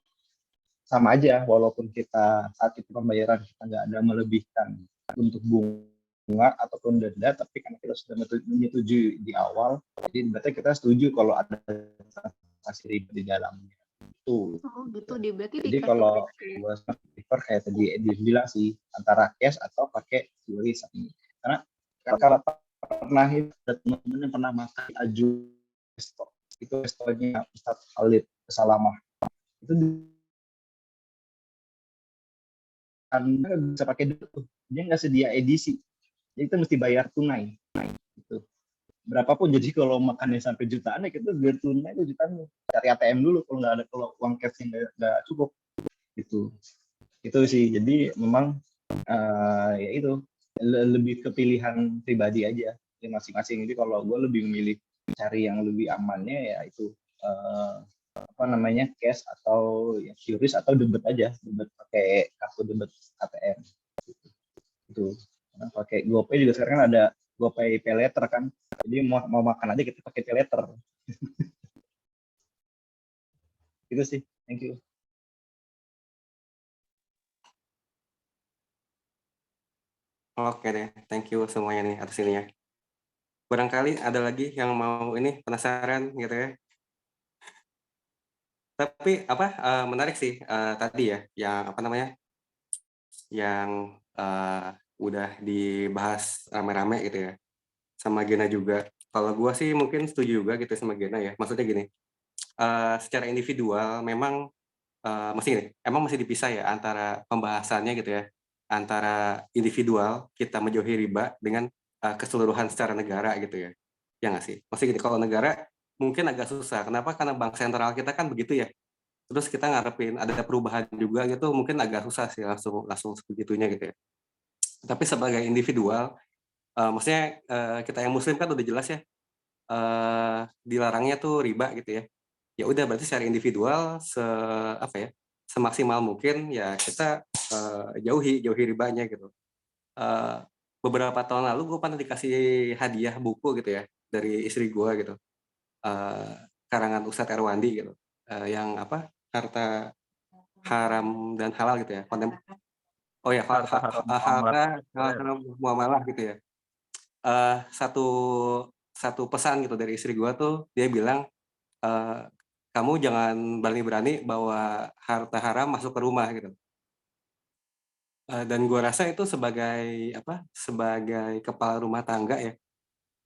sama aja, walaupun kita saat itu pembayaran kita nggak ada melebihkan untuk bunga ataupun denda, tapi karena kita sudah menyetujui di awal, jadi berarti kita setuju kalau ada transaksi riba di dalamnya. Itu. Oh gitu, berarti Jadi di kartu kalau kredit. gue prefer kayak tadi bilang sih, antara cash atau pakai QRIS. Karena kalau pernah ada teman-teman yang pernah makan Aju Resto, itu restonya Ustadz Khalid Salamah, itu kan bisa pakai duit tuh, dia nggak sedia edisi, jadi kita mesti bayar tunai gitu. Berapapun, jadi kalau makannya sampai jutaan ya kita bayar tunai itu jutaan, cari ATM dulu kalau nggak ada, kalau uang cashnya nggak cukup gitu. Itu sih, jadi memang ya itu lebih ke pilihan pribadi aja ya masing-masing. Jadi kalau gue lebih memilih cari yang lebih amannya ya itu cash atau ya QRIS atau debit aja, debit pakai kartu debit ATM gitu. Nah, pakai GoPay juga sekarang kan ada GoPay Pay Later kan, jadi mau makan aja kita pakai Pay Later. Itu sih, thank you. Oke deh, thank you semuanya nih atas ininya. Barangkali ada lagi yang mau ini penasaran gitu ya. Tapi menarik sih tadi ya, yang yang udah dibahas rame-rame gitu ya, sama Gena juga. Kalau gua sih mungkin setuju juga gitu sama Gena ya. Maksudnya gini, secara individual memang emang masih dipisah ya antara pembahasannya gitu ya, antara individual kita menjauhi riba dengan keseluruhan secara negara gitu ya. Ya nggak sih? Maksudnya gini, kalau negara mungkin agak susah. Kenapa? Karena bank sentral kita kan begitu ya. Terus kita ngarepin ada perubahan juga gitu, mungkin agak susah sih langsung sebegitunya gitu ya. Tapi sebagai individual, maksudnya kita yang muslim kan udah jelas ya, dilarangnya tuh riba gitu ya. Ya udah, berarti secara individual semaksimal mungkin ya kita jauhi ribanya gitu. Beberapa tahun lalu gue pernah dikasih hadiah buku gitu ya dari istri gue gitu, karangan Ustadz Erwandi gitu, yang harta haram dan halal gitu ya, harta muamalah gitu ya. Satu pesan gitu dari istri gue tuh, dia bilang, kamu jangan berani-berani bawa harta haram masuk ke rumah gitu. Dan gue rasa itu sebagai kepala rumah tangga ya,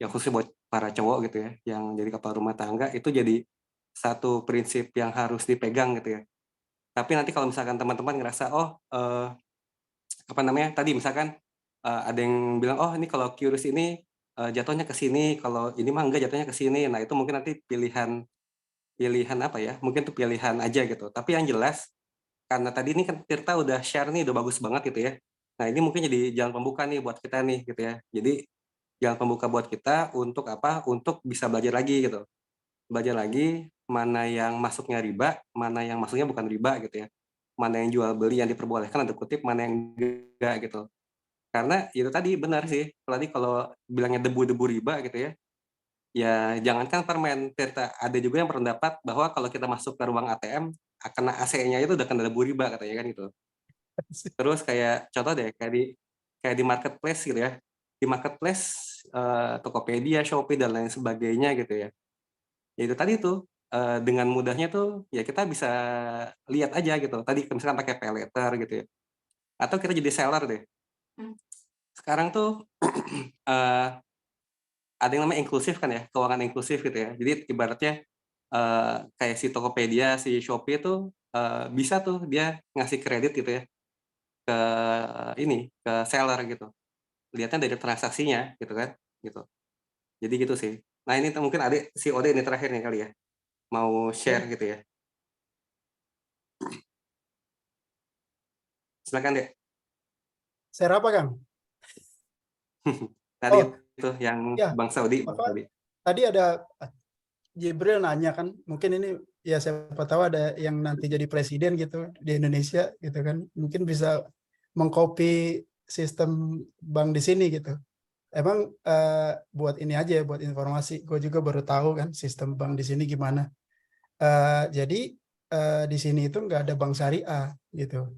yang khusus buat para cowok gitu ya, yang jadi kepala rumah tangga itu jadi satu prinsip yang harus dipegang gitu ya. Tapi nanti kalau misalkan teman-teman ngerasa tadi misalkan ada yang bilang ini kalau QRIS ini jatuhnya ke sini, kalau ini mah enggak jatuhnya ke sini. Nah, itu mungkin nanti pilihan mungkin itu pilihan aja gitu. Tapi yang jelas karena tadi ini kan Tirta udah share nih, udah bagus banget gitu ya. Nah, ini mungkin jadi jalan pembuka nih buat kita nih gitu ya. Jadi jalan pembuka buat kita untuk untuk bisa belajar lagi gitu. Belajar lagi mana yang masuknya riba, mana yang masuknya bukan riba gitu ya. Mana yang jual beli yang diperbolehkan, ada kutip, mana yang enggak gitu. Karena itu tadi benar sih, tadi kalau bilangnya debu-debu riba gitu ya, ya jangankan permen, Tirta, ada juga yang berpendapat bahwa kalau kita masuk ke ruang ATM, kena AC-nya itu udah kena debu riba katanya kan gitu. Terus kayak contoh deh, kayak di marketplace gitu ya, di marketplace Tokopedia, Shopee dan lain sebagainya gitu ya. Ya itu tadi tuh dengan mudahnya tuh ya kita bisa lihat aja gitu. Tadi misalkan pakai pay later gitu ya. Atau kita jadi seller deh. Sekarang tuh ada yang namanya inklusif kan ya, keuangan inklusif gitu ya. Jadi ibaratnya kayak si Tokopedia, si Shopee tuh bisa tuh dia ngasih kredit gitu ya ke seller gitu. Lihatnya dari transaksinya gitu kan, gitu. Jadi gitu sih. Nah ini mungkin si Ode ini terakhir nih kali ya, mau share gitu ya. Silakan deh. Share apa, Kang? Tadi Oh, itu yang ya, Bang Saudi. apa? tadi ada Jibril nanya kan, mungkin ini ya siapa tahu ada yang nanti jadi presiden gitu di Indonesia gitu kan, mungkin bisa mengcopy sistem bank di sini gitu. Emang buat ini aja, buat informasi, gue juga baru tahu kan sistem bank di sini gimana. Jadi di sini itu nggak ada bank syariah gitu,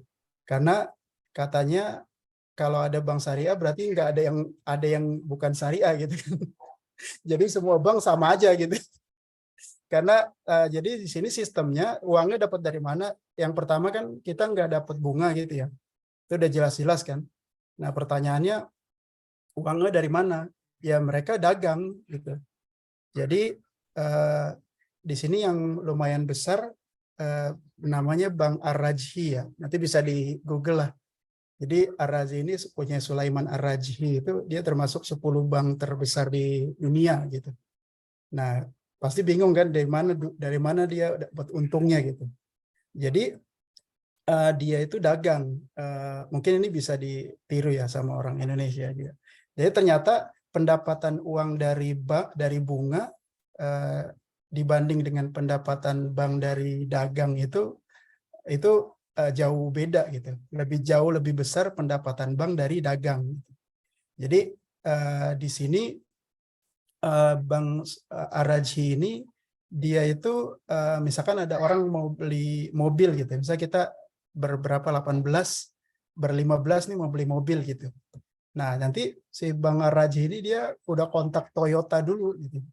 karena katanya kalau ada bank syariah berarti nggak ada yang bukan syariah gitu kan. Jadi semua bank sama aja gitu. Karena jadi di sini sistemnya uangnya dapat dari mana? Yang pertama kan kita nggak dapat bunga gitu ya. Itu udah jelas-jelas kan. Nah pertanyaannya uangnya dari mana? Ya mereka dagang gitu. Jadi di sini yang lumayan besar namanya Bank Ar-Rajhi ya. Nanti bisa di Google lah. Jadi Ar-Rajhi ini punya Sulaiman Ar-Rajhi, itu dia termasuk 10 bank terbesar di dunia gitu. Nah, pasti bingung kan dari mana dia dapat untungnya gitu. Jadi dia itu dagang. Mungkin ini bisa ditiru ya sama orang Indonesia juga. Jadi ternyata pendapatan uang dari bunga dibanding dengan pendapatan bank dari dagang itu jauh beda gitu. Lebih besar pendapatan bank dari dagang. Jadi di sini Bank Ar-Rajhi ini dia itu misalkan ada orang mau beli mobil gitu. Misalnya kita berberapa 18 ber-15 nih mau beli mobil gitu. Nah, nanti si Bank Ar-Rajhi ini dia udah kontak Toyota dulu gitu.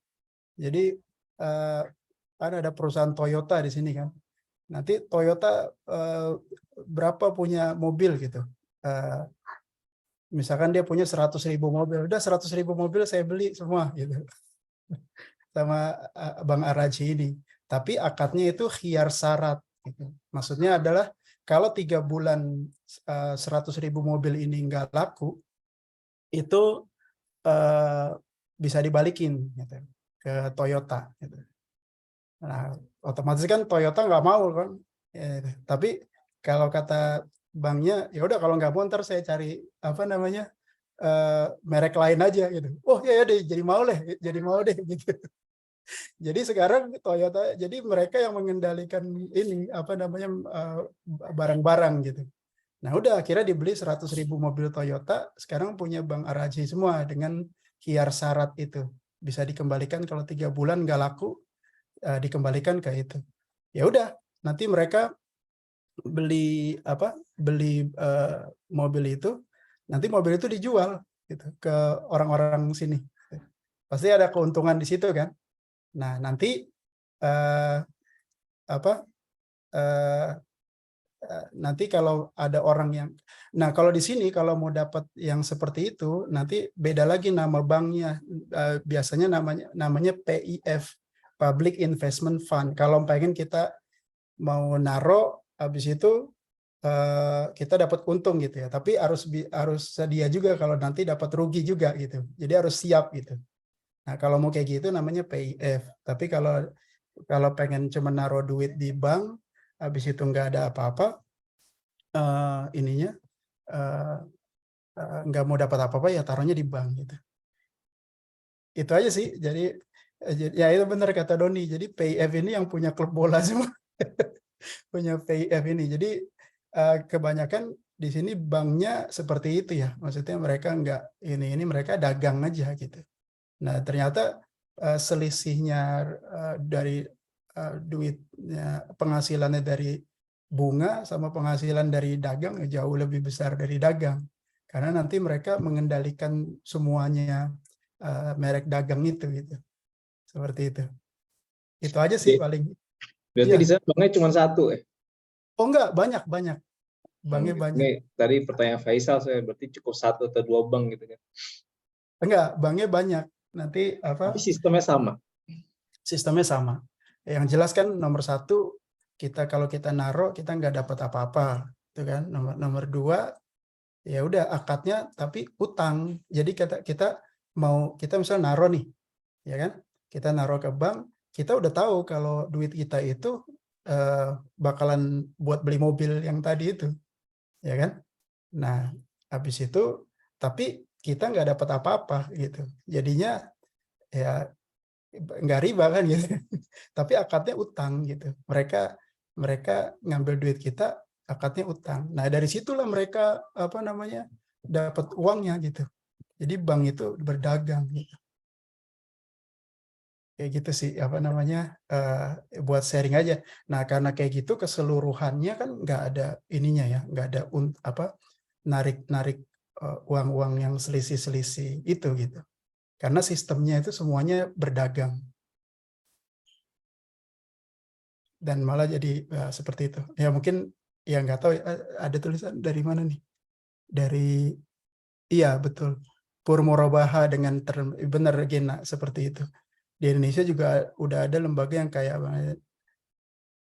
Jadi kan ada perusahaan Toyota di sini kan. Nanti Toyota berapa punya mobil gitu. Misalkan dia punya 100.000 mobil. Udah 100.000 mobil saya beli semua gitu. Sama Bank Ar-Rajhi ini. Tapi akadnya itu khiyar syarat. Gitu. Maksudnya adalah kalau 3 bulan 100.000 mobil ini nggak laku, itu bisa dibalikin gitu, ke Toyota. Gitu. Nah, otomatis kan Toyota nggak mau kan. Tapi kalau kata banknya, ya udah kalau nggak mau ntar saya cari merek lain aja gitu. Oh ya deh, jadi mau deh gitu. Jadi sekarang Toyota, jadi mereka yang mengendalikan ini barang-barang gitu. Nah udah akhirnya dibeli 100.000 mobil Toyota, sekarang punya Bank Ar-Rajhi semua dengan khiyar syarat itu. Bisa dikembalikan kalau 3 bulan nggak laku, dikembalikan ke itu. Ya udah, nanti mereka beli mobil itu, nanti mobil itu dijual gitu ke orang-orang sini. Pasti ada keuntungan di situ kan. Nah, nanti nanti kalau ada orang yang, nah kalau di sini kalau mau dapat yang seperti itu, nanti beda lagi nama banknya. Biasanya namanya PIF, Public Investment Fund. Kalau pengen kita mau naro, habis itu kita dapat untung gitu ya. Tapi harus sedia juga kalau nanti dapat rugi juga gitu. Jadi harus siap gitu. Nah kalau mau kayak gitu namanya PIF. Tapi kalau pengen cuma naro duit di bank, habis itu nggak ada apa-apa, nggak mau dapat apa-apa ya taruhnya di bank gitu. Itu aja sih. Jadi ya itu benar kata Doni. Jadi PIF ini yang punya klub bola semua. Punya PIF ini. Jadi kebanyakan di sini banknya seperti itu ya. Maksudnya mereka nggak ini mereka dagang aja gitu. Nah ternyata selisihnya dari duitnya, penghasilannya dari bunga sama penghasilan dari dagang jauh lebih besar dari dagang. Karena nanti mereka mengendalikan semuanya merek dagang itu gitu. Seperti itu. Itu aja sih paling. Berarti di sana banknya cuma satu ya? Oh enggak, banyak. Banknya banyak. Ini tadi pertanyaan Faisal, saya berarti cukup 1 atau 2 bank gitu kan? Enggak, banknya banyak. Nanti Tapi sistemnya sama? Sistemnya sama. Yang jelas kan nomor 1, kalau kita naruh kita nggak dapat apa-apa. Itu kan. Nomor 2, ya udah akadnya tapi utang. Jadi kita misalnya naruh nih, ya kan? Kita naruh ke bank, kita udah tahu kalau duit kita itu bakalan buat beli mobil yang tadi itu, ya kan? Nah, habis itu tapi kita nggak dapat apa-apa gitu. Jadinya ya nggak riba kan gitu. Tapi akadnya utang gitu. Mereka ngambil duit kita, akadnya utang. Nah dari situlah mereka apa namanya dapat uangnya gitu. Jadi bank itu berdagang gitu. Kayak gitu sih apa namanya buat sharing aja. Nah karena kayak gitu keseluruhannya kan nggak ada ininya ya, nggak ada narik uang-uang yang selisih-selisih itu gitu. Karena sistemnya itu semuanya berdagang. Dan malah jadi seperti itu. Ya mungkin ya nggak tahu ada tulisan dari mana nih? Dari iya betul. Purmorobaha dengan benar Gena seperti itu. Di Indonesia juga udah ada lembaga yang kayak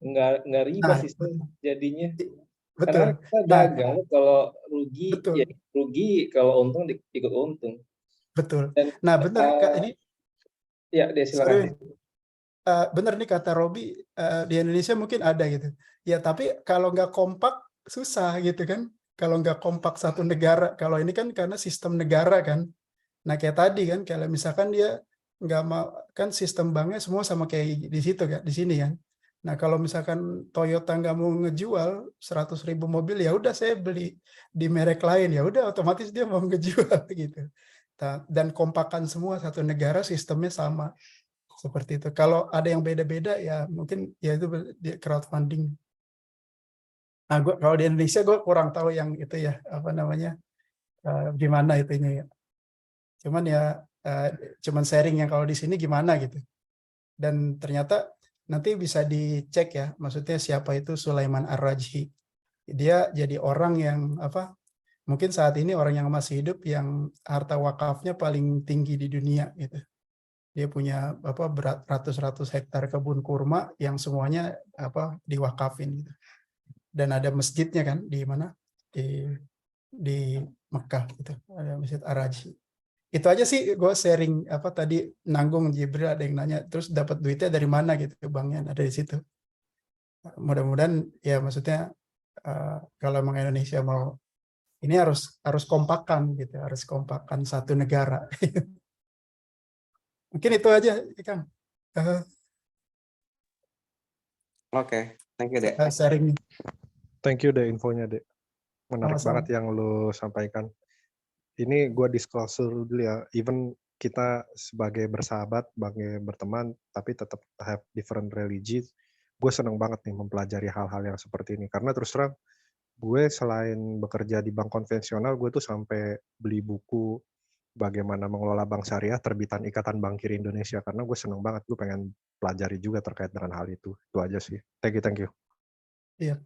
Nggak riba nah sistem jadinya. betul. Karena kita Nah dagang, kalau rugi ya betul rugi, kalau untung ikut untung. betul. Dan Nah benar Kak ini ya deh silakan. sorry benar nih kata Robi di Indonesia mungkin ada gitu. Ya tapi kalau nggak kompak susah gitu kan. Kalau nggak kompak satu negara, kalau ini kan karena sistem negara kan. Nah kayak tadi kan, kalau misalkan dia nggak mau kan sistem banknya semua sama kayak di situ kan, di sini kan. Nah kalau misalkan Toyota nggak mau ngejual 100.000 mobil, ya udah saya beli di merek lain, ya udah otomatis dia mau ngejual gitu. Dan kompakan semua satu negara sistemnya sama seperti itu. Kalau ada yang beda-beda ya mungkin ya itu crowdfunding. Nah kalau di Indonesia gue kurang tahu yang itu ya apa namanya gimana itunya ya. Cuman ya cuman sharing yang kalau di sini gimana gitu. Dan ternyata nanti bisa dicek ya, maksudnya siapa itu Sulaiman Ar-Rajhi. Dia jadi orang yang apa? Mungkin saat ini orang yang masih hidup yang harta wakafnya paling tinggi di dunia gitu. Dia punya apa ratus-ratus hektar kebun kurma yang semuanya apa diwakafin gitu. Dan ada masjidnya kan di mana? Di Mekah gitu. Ada Masjid Ar-Rajhi. Itu aja sih gue sharing apa tadi nanggung Jibril ada yang nanya terus dapat duitnya dari mana gitu banknya ada di situ. Mudah-mudahan ya maksudnya kalau emang Indonesia mau ini harus kompakan gitu, harus kompakan satu negara. Mungkin itu aja Kang. Oke, thank you, Dek. Sharing. Thank you deh infonya deh. Menarik Sama-sama. banget yang lu sampaikan. Ini gue disclosure dulu ya, even kita sebagai bersahabat, sebagai berteman, tapi tetap have different religi, gue seneng banget nih mempelajari hal-hal yang seperti ini. Karena terus terang, gue selain bekerja di bank konvensional, gue tuh sampai beli buku bagaimana mengelola bank syariah terbitan Ikatan Bankir Indonesia. Karena gue seneng banget, gue pengen pelajari juga terkait dengan hal itu. Itu aja sih. Thank you. Iya.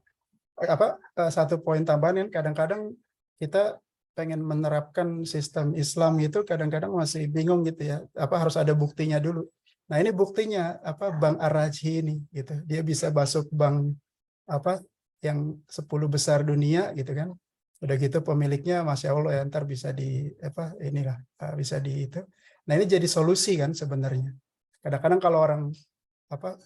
Apa satu poin tambahan kan kadang-kadang kita pengen menerapkan sistem Islam itu kadang-kadang masih bingung gitu ya. Apa harus ada buktinya dulu. Nah, ini buktinya apa Bank Ar-Rajhi ini gitu. Dia bisa masuk bank apa yang 10 besar dunia gitu kan. Udah gitu pemiliknya Masya Allah ya ntar bisa di apa inilah bisa di itu. Nah, ini jadi solusi kan sebenarnya. Kadang-kadang kalau orang apa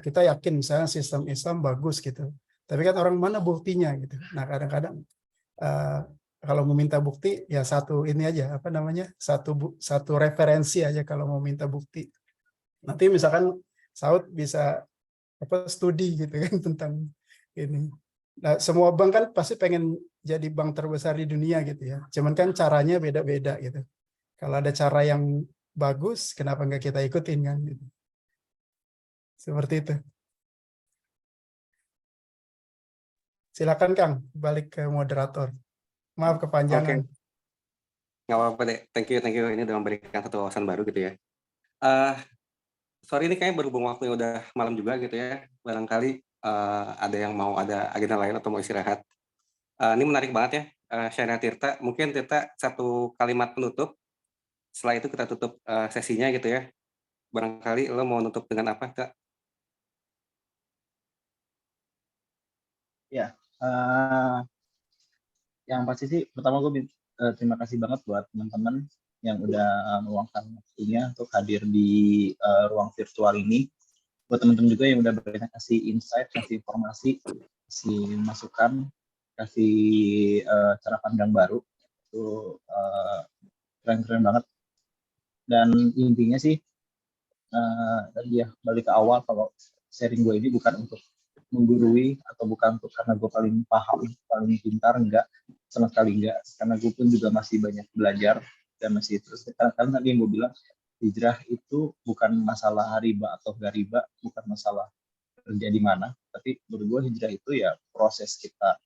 kita yakin misalnya sistem Islam bagus gitu. Tapi kan orang mana buktinya gitu. Nah, kadang-kadang kalau mau minta bukti ya satu ini aja apa namanya satu referensi aja kalau mau minta bukti. Nanti misalkan Saud bisa apa studi gitu kan tentang ini. Nah, semua bank kan pasti pengen jadi bank terbesar di dunia gitu ya. Cuman kan caranya beda-beda gitu. Kalau ada cara yang bagus, kenapa nggak kita ikutin kan? Gitu. Seperti itu. Silakan Kang, balik ke moderator. Maaf kepanjangan. Oke. Nggak apa-apa deh. Thank you. Ini udah memberikan satu wawasan baru gitu ya. Sorry ini kayaknya berhubung waktunya udah malam juga gitu ya. Barangkali ada yang mau ada agenda lain atau mau istirahat. Ini menarik banget ya, Syahna Tirta. Mungkin Tirta satu kalimat penutup. Setelah itu kita tutup sesinya gitu ya. Barangkali lo mau nutup dengan apa, Kak? Ya, yang pasti sih pertama gue terima kasih banget buat teman-teman yang udah meluangkan waktunya untuk hadir di ruang virtual ini. Buat teman-teman juga yang udah banyak kasih insight, kasih informasi, kasih masukan, kasih cara pandang baru. Itu keren-keren banget. Dan intinya sih Tadi ya balik ke awal, kalau sharing gue ini bukan untuk menggurui atau bukan untuk karena gue paling paham, paling pintar, enggak, sama sekali enggak, karena gue pun juga masih banyak belajar dan masih terus. Karena tadi yang gue bilang, hijrah itu bukan masalah riba atau gak riba, bukan masalah kerja di mana, tapi menurut gue hijrah itu ya proses kita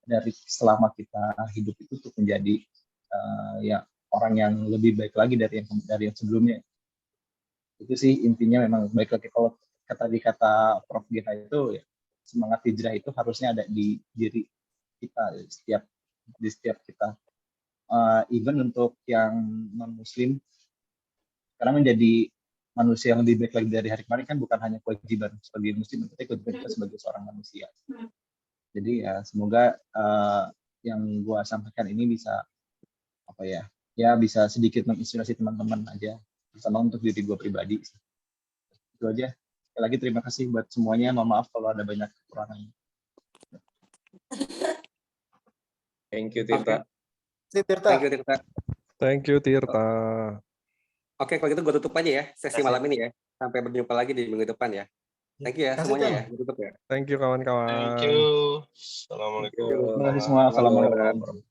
dari selama kita hidup itu untuk menjadi ya orang yang lebih baik lagi dari yang sebelumnya. Itu sih intinya, memang baik lagi. Kalau kata Prof Gita itu ya, semangat hijrah itu harusnya ada di diri kita, di setiap kita. Even untuk yang non muslim, karena menjadi manusia yang lebih baik lagi dari hari kemarin kan bukan hanya kewajiban sebagai muslim, tapi kewajiban kita sebagai seorang manusia. Jadi ya semoga yang gua sampaikan ini bisa bisa sedikit menginspirasi teman-teman aja, sama untuk diri gue pribadi. Itu aja. Sekali lagi terima kasih buat semuanya. Mohon maaf kalau ada banyak kekurangan. Thank you, Tirta. Thank you, Tirta. Thank you, Tirta. Oke, kalau gitu gue tutup aja ya sesi malam ini ya. Sampai berjumpa lagi di minggu depan ya. Thank you ya semuanya ya. Tutup ya. Thank you kawan-kawan. Thank you. Assalamualaikum. Terima kasih semua. Assalamualaikum.